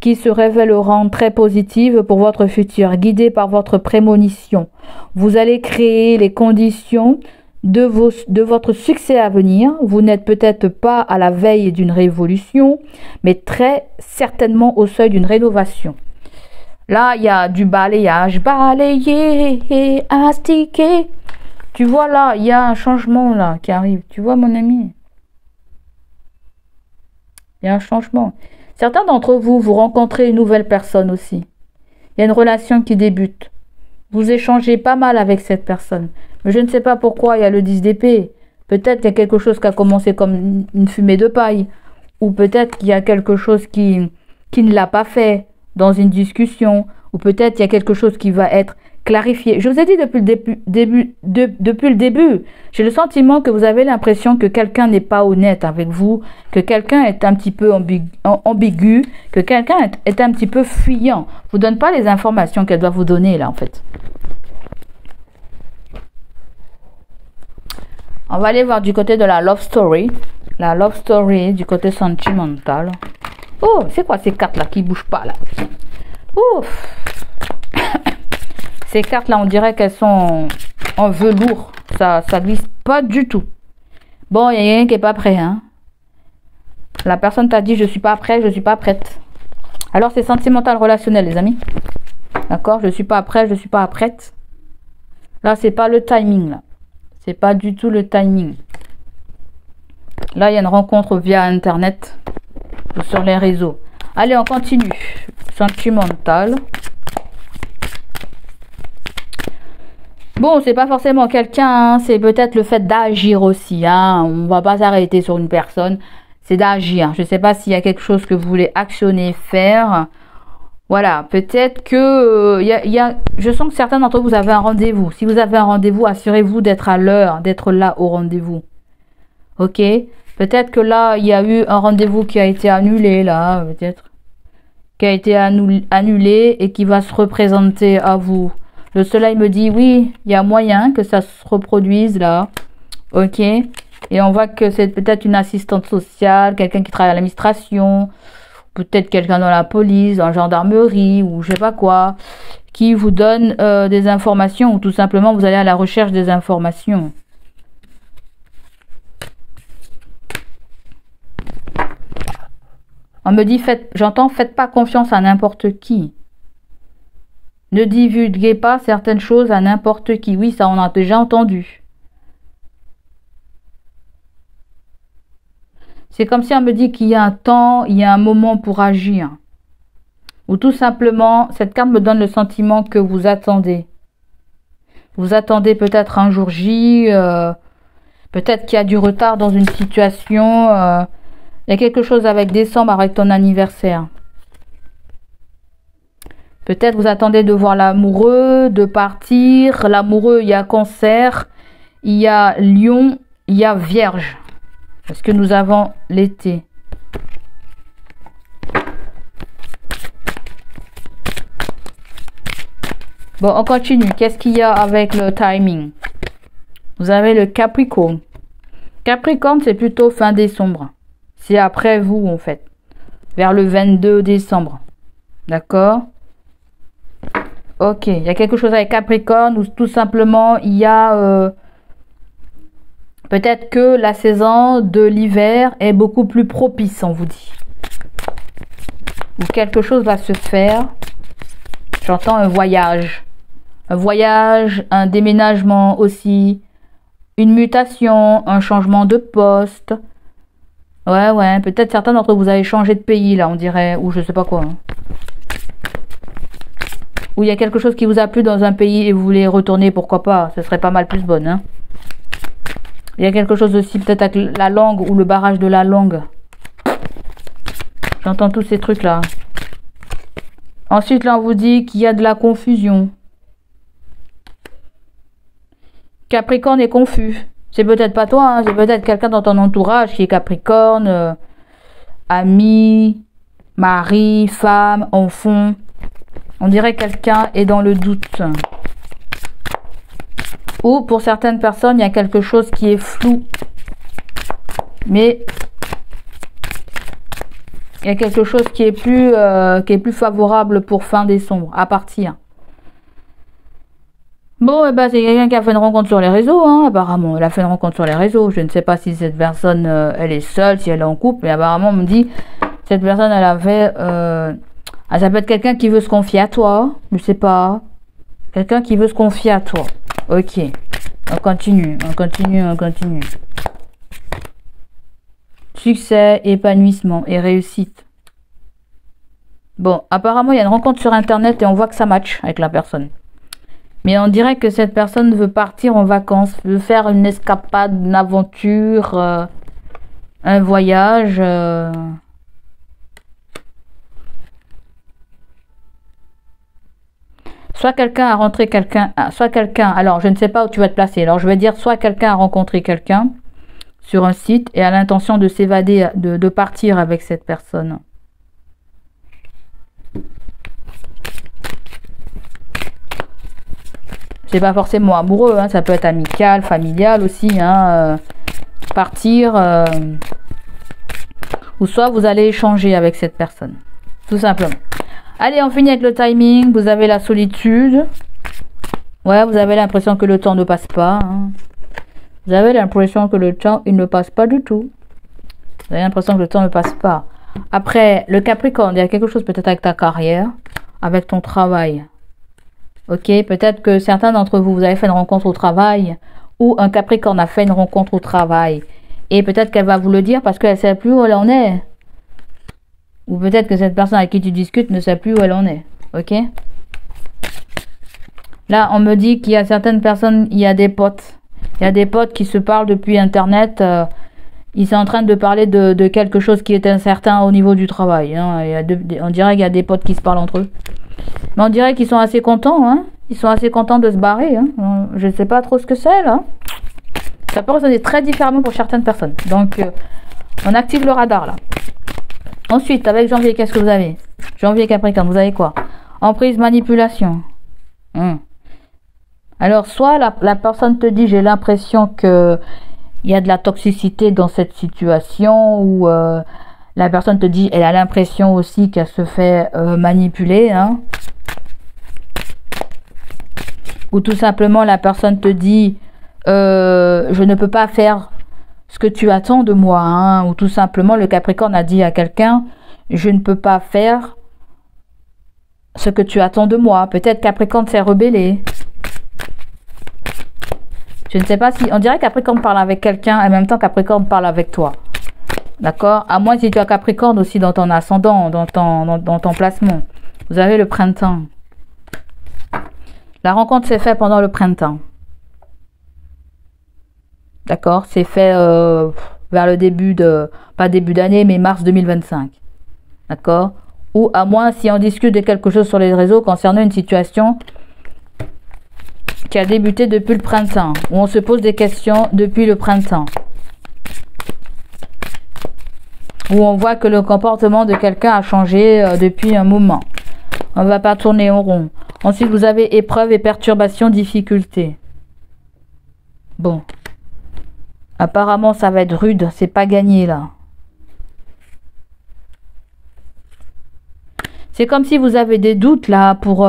qui se révéleront très positives pour votre futur, guidées par votre prémonition. Vous allez créer les conditions de votre succès à venir. Vous n'êtes peut-être pas à la veille d'une révolution, mais très certainement au seuil d'une rénovation. Là, il y a du balayage, balayer et astiquer. Tu vois là, il y a un changement là qui arrive. Tu vois mon ami? Il y a un changement. Certains d'entre vous, vous rencontrez une nouvelle personne aussi. Il y a une relation qui débute. Vous échangez pas mal avec cette personne. Mais je ne sais pas pourquoi il y a le 10 d'épée. Peut-être qu'il y a quelque chose qui a commencé comme une fumée de paille. Ou peut-être qu'il y a quelque chose qui ne l'a pas fait dans une discussion. Ou peut-être qu'il y a quelque chose qui va être clarifié. Je vous ai dit depuis le début, j'ai le sentiment que vous avez l'impression que quelqu'un n'est pas honnête avec vous, que quelqu'un est un petit peu ambigu, que quelqu'un est un petit peu fuyant. Vous donne pas les informations qu'elle doit vous donner là en fait. On va aller voir du côté de la love story. La love story du côté sentimental. Oh, c'est quoi ces cartes là qui bougent pas là? Ouf. Ces cartes là, on dirait qu'elles sont en velours. Ça glisse pas du tout. Bon, il y a rien qui est pas prêt, hein. La personne t'a dit je suis pas prêt, je suis pas prête. Alors c'est sentimental relationnel les amis. D'accord? Je suis pas prêt, je suis pas prête. Là, c'est pas le timing là. C'est pas du tout le timing. Là, il y a une rencontre via internet ou sur les réseaux. Allez, on continue. Sentimental. Bon, c'est pas forcément quelqu'un, hein, c'est peut-être le fait d'agir aussi. Hein. On va pas s'arrêter sur une personne, c'est d'agir. Je sais pas s'il y a quelque chose que vous voulez actionner, faire. Voilà, peut-être que je sens que certains d'entre vous avez un rendez-vous. Si vous avez un rendez-vous, assurez-vous d'être à l'heure, d'être là au rendez-vous. Ok? Peut-être que là, il y a eu un rendez-vous qui a été annulé, là, peut-être. Qui a été annulé et qui va se représenter à vous. Le soleil me dit, oui, il y a moyen que ça se reproduise, là. Ok? Et on voit que c'est peut-être une assistante sociale, quelqu'un qui travaille à l'administration, peut-être quelqu'un dans la police, dans la gendarmerie ou je sais pas quoi, qui vous donne des informations ou tout simplement vous allez à la recherche des informations. On me dit, j'entends, faites pas confiance à n'importe qui. Ne divulguez pas certaines choses à n'importe qui. Oui, ça on a déjà entendu. C'est comme si on me dit qu'il y a un temps, il y a un moment pour agir. Ou tout simplement, cette carte me donne le sentiment que vous attendez. Vous attendez peut-être un jour J, peut-être qu'il y a du retard dans une situation. Il y a quelque chose avec décembre, avec ton anniversaire. Peut-être vous attendez de voir l'amoureux, de partir. L'amoureux, il y a Cancer, il y a Lion, il y a Vierge. Parce que nous avons l'été. Bon, on continue. Qu'est-ce qu'il y a avec le timing? Vous avez le Capricorne. Capricorne, c'est plutôt fin décembre. C'est après vous, en fait. Vers le 22 décembre. D'accord? Ok. Il y a quelque chose avec Capricorne ou tout simplement, il y a... peut-être que la saison de l'hiver est beaucoup plus propice, on vous dit. Ou quelque chose va se faire. J'entends un voyage. Un voyage, un déménagement aussi. Une mutation, un changement de poste. Ouais. Peut-être certains d'entre vous avez changé de pays, là, on dirait. Ou je sais pas quoi. Hein. Ou il y a quelque chose qui vous a plu dans un pays et vous voulez retourner, pourquoi pas. Ce serait pas mal plus bonne, hein. Il y a quelque chose aussi peut-être avec la langue ou le barrage de la langue. J'entends tous ces trucs-là. Ensuite, là, on vous dit qu'il y a de la confusion. Capricorne est confus. C'est peut-être pas toi, hein, c'est peut-être quelqu'un dans ton entourage qui est Capricorne, ami, mari, femme, enfant. On dirait quelqu'un est dans le doute. Ou pour certaines personnes, il y a quelque chose qui est flou. Mais il y a quelque chose qui est plus favorable pour fin décembre, à partir. Bon, c'est quelqu'un qui a fait une rencontre sur les réseaux, hein, apparemment. Elle a fait une rencontre sur les réseaux. Je ne sais pas si cette personne, elle est seule, si elle est en couple, mais apparemment, on me dit, cette personne, elle avait... ça peut être quelqu'un qui veut se confier à toi, je sais pas. Quelqu'un qui veut se confier à toi. Ok. On continue. Succès, épanouissement et réussite. Bon, apparemment, il y a une rencontre sur Internet et on voit que ça match avec la personne. Mais on dirait que cette personne veut partir en vacances, veut faire une escapade, une aventure, un voyage. Soit quelqu'un a rencontré quelqu'un, soit quelqu'un, alors je ne sais pas où tu vas te placer. Alors je vais dire soit quelqu'un a rencontré quelqu'un sur un site et a l'intention de s'évader, de partir avec cette personne. C'est pas forcément amoureux, hein, ça peut être amical, familial aussi, hein, partir. Ou soit vous allez échanger avec cette personne, tout simplement. Allez, on finit avec le timing. Vous avez la solitude. Ouais, vous avez l'impression que le temps ne passe pas. Hein. Vous avez l'impression que le temps, il ne passe pas du tout. Vous avez l'impression que le temps ne passe pas. Après, le Capricorne, il y a quelque chose peut-être avec ta carrière, avec ton travail. Ok, peut-être que certains d'entre vous, vous avez fait une rencontre au travail, ou un Capricorne a fait une rencontre au travail. Et peut-être qu'elle va vous le dire parce qu'elle ne sait plus où elle en est. Ou peut-être que cette personne avec qui tu discutes ne sait plus où elle en est. Ok? Là, on me dit qu'il y a certaines personnes, il y a des potes. Il y a des potes qui se parlent depuis Internet. Ils sont en train de parler de quelque chose qui est incertain au niveau du travail. Hein. On dirait qu'il y a des potes qui se parlent entre eux. Mais on dirait qu'ils sont assez contents. Hein. Ils sont assez contents de se barrer. Hein. Je ne sais pas trop ce que c'est là. Ça peut ressonner très différemment pour certaines personnes. Donc, on active le radar là. Ensuite, avec janvier, qu'est-ce que vous avez? Janvier, Capricorne, vous avez quoi? Emprise, manipulation. Alors, soit la personne te dit, j'ai l'impression que il y a de la toxicité dans cette situation, ou la personne te dit, elle a l'impression aussi qu'elle se fait manipuler. Hein. Ou tout simplement, la personne te dit, je ne peux pas faire ce que tu attends de moi, hein, ou tout simplement le Capricorne a dit à quelqu'un, je ne peux pas faire ce que tu attends de moi. Peut-être Capricorne s'est rebellé. Je ne sais pas si, on dirait Capricorne parle avec quelqu'un et en même temps Capricorne parle avec toi. D'accord? À moins si tu as Capricorne aussi dans ton ascendant, dans ton placement. Vous avez le printemps. La rencontre s'est faite pendant le printemps. D'accord, c'est fait vers le début de, pas début d'année, mais mars 2025. D'accord. Ou à moins si on discute de quelque chose sur les réseaux concernant une situation qui a débuté depuis le printemps. Ou on se pose des questions depuis le printemps. Où on voit que le comportement de quelqu'un a changé depuis un moment. On ne va pas tourner en rond. Ensuite, vous avez épreuves et perturbations, difficultés. Bon. Apparemment, ça va être rude. C'est pas gagné, là. C'est comme si vous avez des doutes, là, pour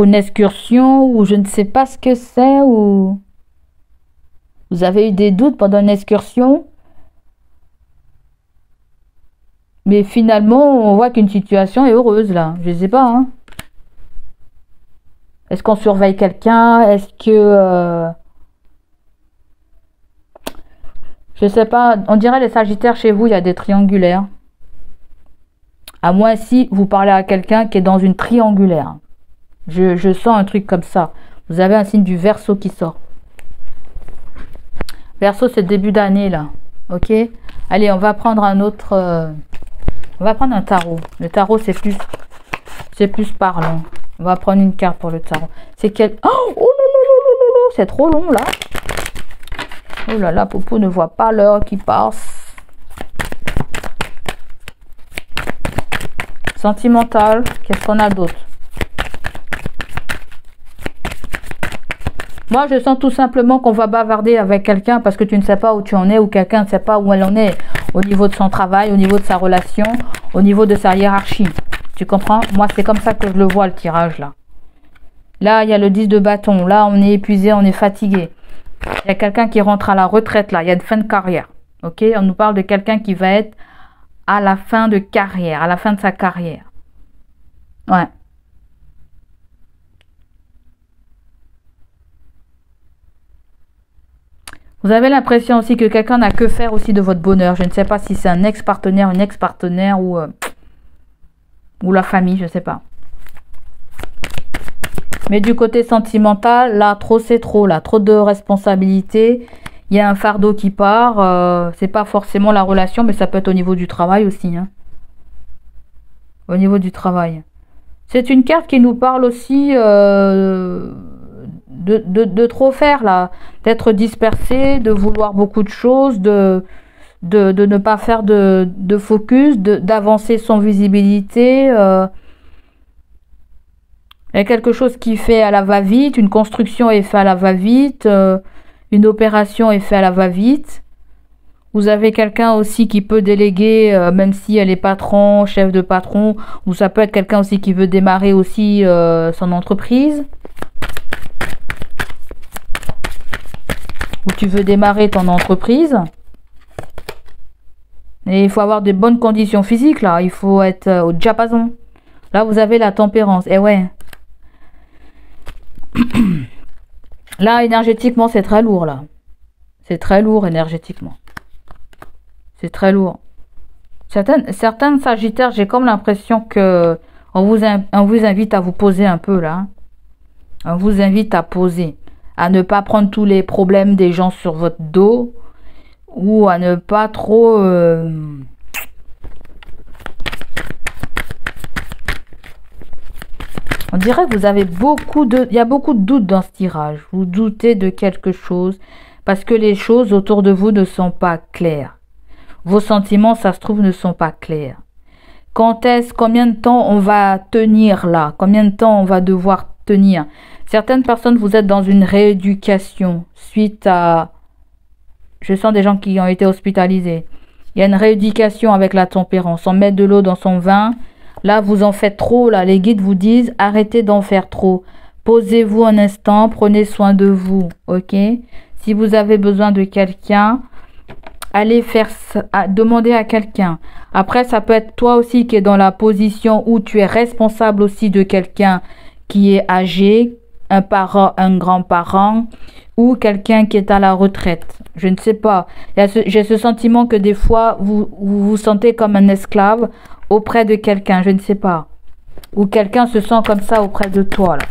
une excursion, ou je ne sais pas ce que c'est, ou... Vous avez eu des doutes pendant une excursion. Mais finalement, on voit qu'une situation est heureuse, là. Je ne sais pas, hein. Est-ce qu'on surveille quelqu'un? Est-ce que... Je ne sais pas. On dirait les Sagittaires, chez vous, il y a des triangulaires. À moins si vous parlez à quelqu'un qui est dans une triangulaire. Je sens un truc comme ça. Vous avez un signe du Verseau qui sort. Verseau, c'est début d'année, là. Ok? Allez, on va prendre un autre... On va prendre un tarot. Le tarot, c'est plus parlant. On va prendre une carte pour le tarot. C'est quel... Oh là là, c'est trop long, là. Oh là là, Popo ne voit pas l'heure qui passe. Sentimental. Qu'est-ce qu'on a d'autre? Moi, je sens tout simplement qu'on va bavarder avec quelqu'un parce que tu ne sais pas où tu en es, ou quelqu'un ne sait pas où elle en est au niveau de son travail, au niveau de sa relation, au niveau de sa hiérarchie. Tu comprends? Moi, c'est comme ça que je le vois, le tirage, là. Là, il y a le 10 de bâton. Là, on est épuisé, on est fatigué. Il y a quelqu'un qui rentre à la retraite, là. Il y a une fin de carrière. Ok? On nous parle de quelqu'un qui va être à la fin de carrière, à la fin de sa carrière. Ouais. Vous avez l'impression aussi que quelqu'un n'a que faire aussi de votre bonheur. Je ne sais pas si c'est un ex-partenaire, une ex-partenaire ou la famille, je ne sais pas. Mais du côté sentimental, là, trop c'est trop, là. Trop de responsabilités. Il y a un fardeau qui part. C'est pas forcément la relation, mais ça peut être au niveau du travail aussi. Hein. Au niveau du travail. C'est une carte qui nous parle aussi... de trop faire là, d'être dispersé, de vouloir beaucoup de choses, de ne pas faire de focus, d'avancer sans visibilité. Il y a quelque chose qui fait à la va-vite, une construction est faite à la va-vite, une opération est faite à la va-vite. Vous avez quelqu'un aussi qui peut déléguer, même si elle est patron, chef de patron, ou ça peut être quelqu'un aussi qui veut démarrer aussi son entreprise. Ou tu veux démarrer ton entreprise. Et il faut avoir de bonnes conditions physiques, là. Il faut être au diapason. Là, vous avez la tempérance. Eh ouais. Là, énergétiquement, c'est très lourd, là. C'est très lourd, énergétiquement. C'est très lourd. Certains Sagittaires, j'ai comme l'impression que on vous invite à vous poser un peu, là. On vous invite à poser. À ne pas prendre tous les problèmes des gens sur votre dos, ou à ne pas trop on dirait que vous avez il y a beaucoup de doutes dans ce tirage. Vous doutez de quelque chose parce que les choses autour de vous ne sont pas claires. Vos sentiments, ça se trouve, ne sont pas clairs. Combien de temps on va tenir là? Combien de temps on va devoir tenir? Certaines personnes, vous êtes dans une rééducation suite à... Je sens des gens qui ont été hospitalisés. Il y a une rééducation avec la tempérance. On met de l'eau dans son vin. Là, vous en faites trop. Là, les guides vous disent, arrêtez d'en faire trop. Posez-vous un instant. Prenez soin de vous. Ok? Si vous avez besoin de quelqu'un, allez faire ça. Demandez à quelqu'un. Après, ça peut être toi aussi qui est dans la position où tu es responsable aussi de quelqu'un qui est âgé, un parent, un grand-parent ou quelqu'un qui est à la retraite. Je ne sais pas. J'ai ce sentiment que des fois, vous vous sentez comme un esclave auprès de quelqu'un. Je ne sais pas. Ou quelqu'un se sent comme ça auprès de toi, là.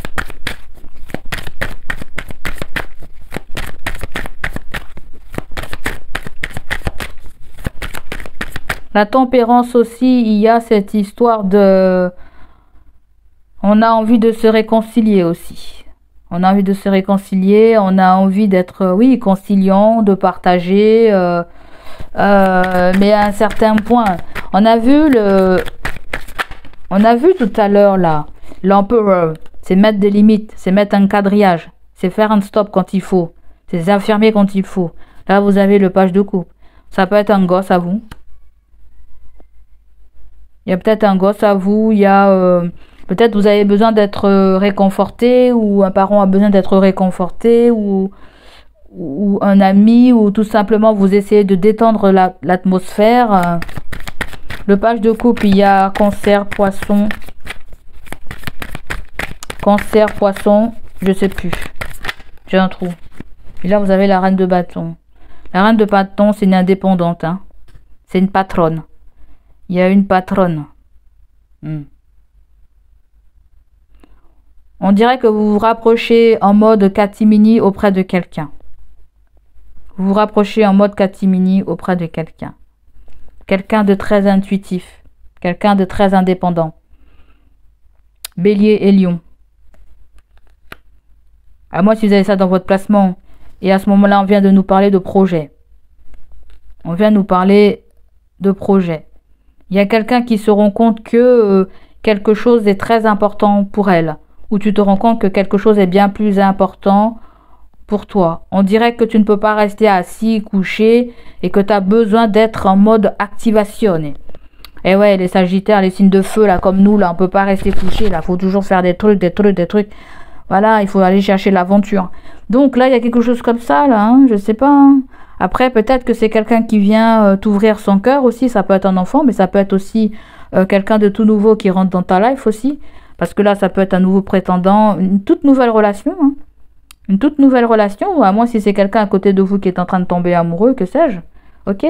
La tempérance aussi, il y a cette histoire de... On a envie de se réconcilier aussi. On a envie de se réconcilier, on a envie d'être, oui, conciliant, de partager, mais à un certain point. On a vu tout à l'heure là, l'empereur, c'est mettre des limites, c'est mettre un quadrillage, c'est faire un stop quand il faut, c'est s'affirmer quand il faut. Là, vous avez le page de coupe. Ça peut être un gosse à vous. Il y a peut-être un gosse à vous, il y a... peut-être vous avez besoin d'être réconforté, ou un parent a besoin d'être réconforté, ou un ami, ou tout simplement vous essayez de détendre l'atmosphère. Le page de coupe, il y a cancer, poisson, je sais plus. J'ai un trou. Et là, vous avez la reine de bâton. La reine de bâton, c'est une indépendante. Hein. C'est une patronne. Il y a une patronne. On dirait que vous vous rapprochez en mode catimini auprès de quelqu'un. Vous vous rapprochez en mode catimini auprès de quelqu'un. Quelqu'un de très intuitif. Quelqu'un de très indépendant. Bélier et Lion. À moi, si vous avez ça dans votre placement, et à ce moment-là, on vient de nous parler de projet. On vient nous parler de projet. Il y a quelqu'un qui se rend compte que quelque chose est très important pour elle. Ou tu te rends compte que quelque chose est bien plus important pour toi. On dirait que tu ne peux pas rester assis, couché, et que tu as besoin d'être en mode activation. Et ouais, les sagittaires, les signes de feu, là, comme nous, là, on peut pas rester couché, là, faut toujours faire des trucs. Voilà, il faut aller chercher l'aventure. Donc là, il y a quelque chose comme ça, là, hein, je sais pas. Hein. Après, peut-être que c'est quelqu'un qui vient t'ouvrir son cœur aussi, ça peut être un enfant, mais ça peut être aussi quelqu'un de tout nouveau qui rentre dans ta life aussi. Parce que là, ça peut être un nouveau prétendant, une toute nouvelle relation. Hein. Une toute nouvelle relation, ou à moins si c'est quelqu'un à côté de vous qui est en train de tomber amoureux, que sais-je. Ok?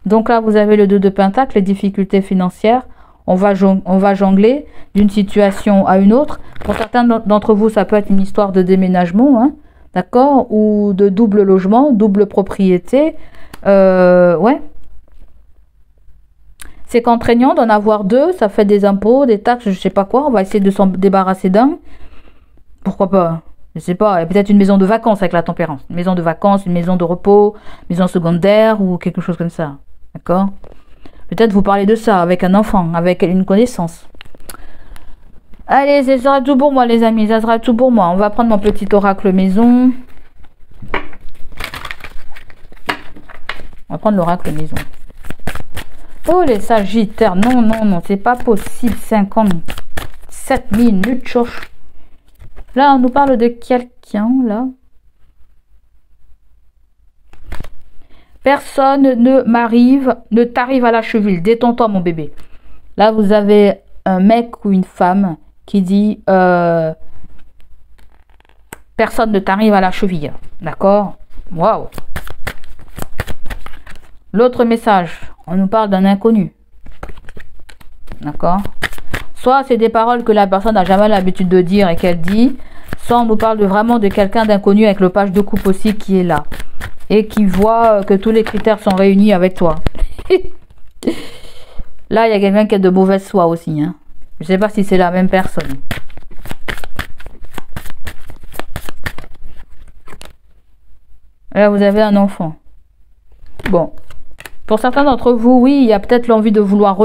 Donc là, vous avez le 2 de Pentacle, les difficultés financières. On va jongler d'une situation à une autre. Pour certains d'entre vous, ça peut être une histoire de déménagement, hein, d'accord? Ou de double logement, double propriété. Ouais. C'est contraignant d'en avoir deux, ça fait des impôts, des taxes, je sais pas quoi. On va essayer de s'en débarrasser d'un. Pourquoi pas? Je sais pas, il y a peut-être une maison de vacances avec la tempérance. Une maison de vacances, une maison de repos, maison secondaire ou quelque chose comme ça. D'accord? Peut-être vous parlez de ça avec un enfant, avec une connaissance. Allez, ça sera tout pour moi les amis, ça sera tout pour moi. On va prendre mon petit oracle maison. On va prendre l'oracle maison. Oh les sagittaires, non, non, non, c'est pas possible. 57 minutes, choche. Là, on nous parle de quelqu'un, là. Personne ne t'arrive à la cheville. Détends-toi, mon bébé. Là, vous avez un mec ou une femme qui dit personne ne t'arrive à la cheville. D'accord? Waouh! L'autre message, on nous parle d'un inconnu. D'accord? Soit c'est des paroles que la personne n'a jamais l'habitude de dire et qu'elle dit, soit on nous parle vraiment de quelqu'un d'inconnu avec le page de coupe aussi qui est là. Et qui voit que tous les critères sont réunis avec toi. Là, il y a quelqu'un qui a de mauvaise foi aussi. Hein. Je ne sais pas si c'est la même personne. Là, vous avez un enfant. Bon. Pour certains d'entre vous, oui, il y a peut-être l'envie de vouloir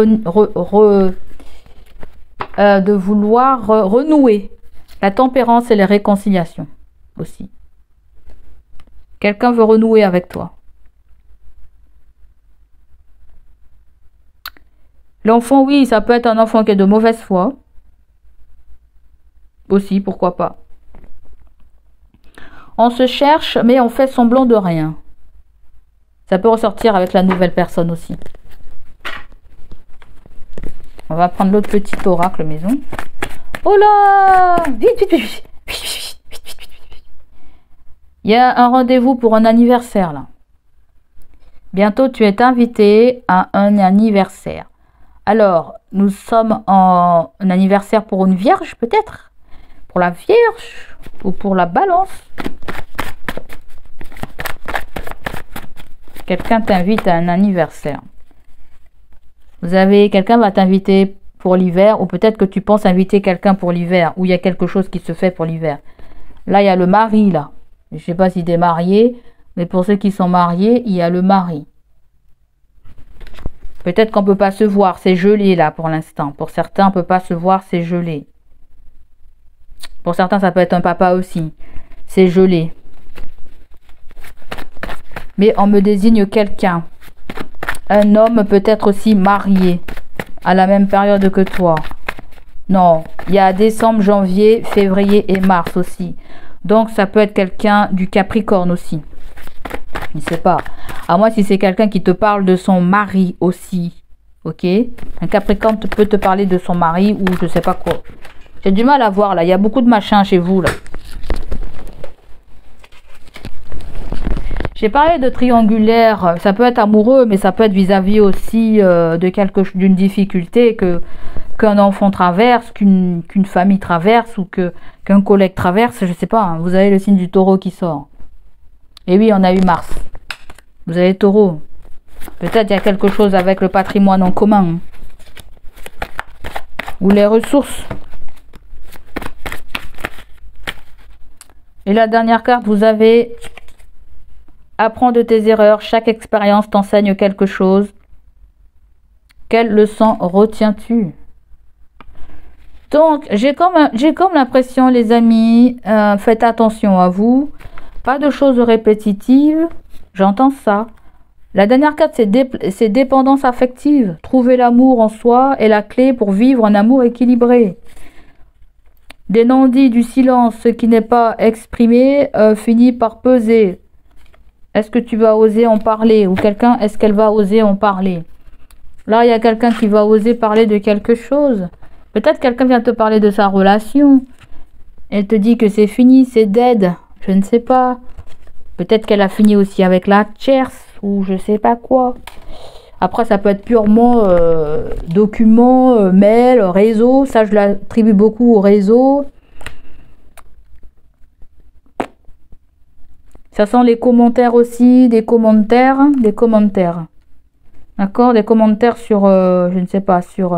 renouer. La tempérance et les réconciliations aussi. Quelqu'un veut renouer avec toi. L'enfant, oui, ça peut être un enfant qui est de mauvaise foi. Aussi, pourquoi pas. On se cherche, mais on fait semblant de rien. Ça peut ressortir avec la nouvelle personne aussi. On va prendre l'autre petit oracle maison. Oh là! Vite, vite, vite, vite. Il y a un rendez-vous pour un anniversaire là. Bientôt tu es invité à un anniversaire. Alors, nous sommes en un anniversaire pour une vierge peut-être? Pour la vierge ou pour la balance? Quelqu'un t'invite à un anniversaire. Vous avez quelqu'un va t'inviter pour l'hiver, ou peut-être que tu penses inviter quelqu'un pour l'hiver, ou il y a quelque chose qui se fait pour l'hiver. Là, il y a le mari, là. Je ne sais pas si tu es marié, mais pour ceux qui sont mariés, il y a le mari. Peut-être qu'on ne peut pas se voir, c'est gelé là pour l'instant. Pour certains, on ne peut pas se voir, c'est gelé. Pour certains, ça peut être un papa aussi. C'est gelé. Mais on me désigne quelqu'un. Un homme peut être aussi marié à la même période que toi. Non, il y a décembre, janvier, février et mars aussi. Donc, ça peut être quelqu'un du Capricorne aussi. Je ne sais pas. À moi, si c'est quelqu'un qui te parle de son mari aussi. Ok? Un Capricorne peut te parler de son mari ou je ne sais pas quoi. J'ai du mal à voir là. Il y a beaucoup de machins chez vous là. J'ai parlé de triangulaire. Ça peut être amoureux, mais ça peut être vis-à-vis aussi d'une difficulté qu'un enfant traverse, qu'une famille traverse ou qu'un collègue traverse. Je ne sais pas. Hein. Vous avez le signe du taureau qui sort. Et oui, on a eu Mars. Vous avez Taureau. Peut-être il y a quelque chose avec le patrimoine en commun. Ou les ressources. Et la dernière carte, vous avez apprends de tes erreurs. Chaque expérience t'enseigne quelque chose. Quelle leçon retiens-tu? Donc, j'ai comme l'impression, les amis, faites attention à vous. Pas de choses répétitives. J'entends ça. La dernière carte, c'est dépendance affective. Trouver l'amour en soi est la clé pour vivre un amour équilibré. Des non-dits, du silence, ce qui n'est pas exprimé, finit par peser. Est-ce que tu vas oser en parler? Ou quelqu'un, est-ce qu'elle va oser en parler? Là, il y a quelqu'un qui va oser parler de quelque chose. Peut-être quelqu'un vient te parler de sa relation. Elle te dit que c'est fini, c'est dead. Je ne sais pas. Peut-être qu'elle a fini aussi avec la tierce ou je sais pas quoi. Après, ça peut être purement document, mail, réseau. Ça, je l'attribue beaucoup au réseau. Ça sent les commentaires aussi, des commentaires. D'accord? Des commentaires sur, je ne sais pas, sur...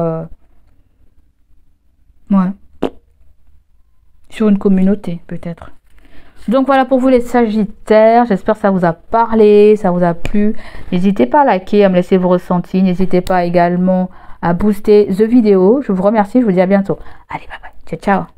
ouais. Sur une communauté, peut-être. Donc voilà pour vous les Sagittaires, j'espère que ça vous a parlé, ça vous a plu. N'hésitez pas à liker, à me laisser vos ressentis. N'hésitez pas également à booster the vidéo. Je vous remercie, je vous dis à bientôt. Allez, bye bye, ciao, ciao.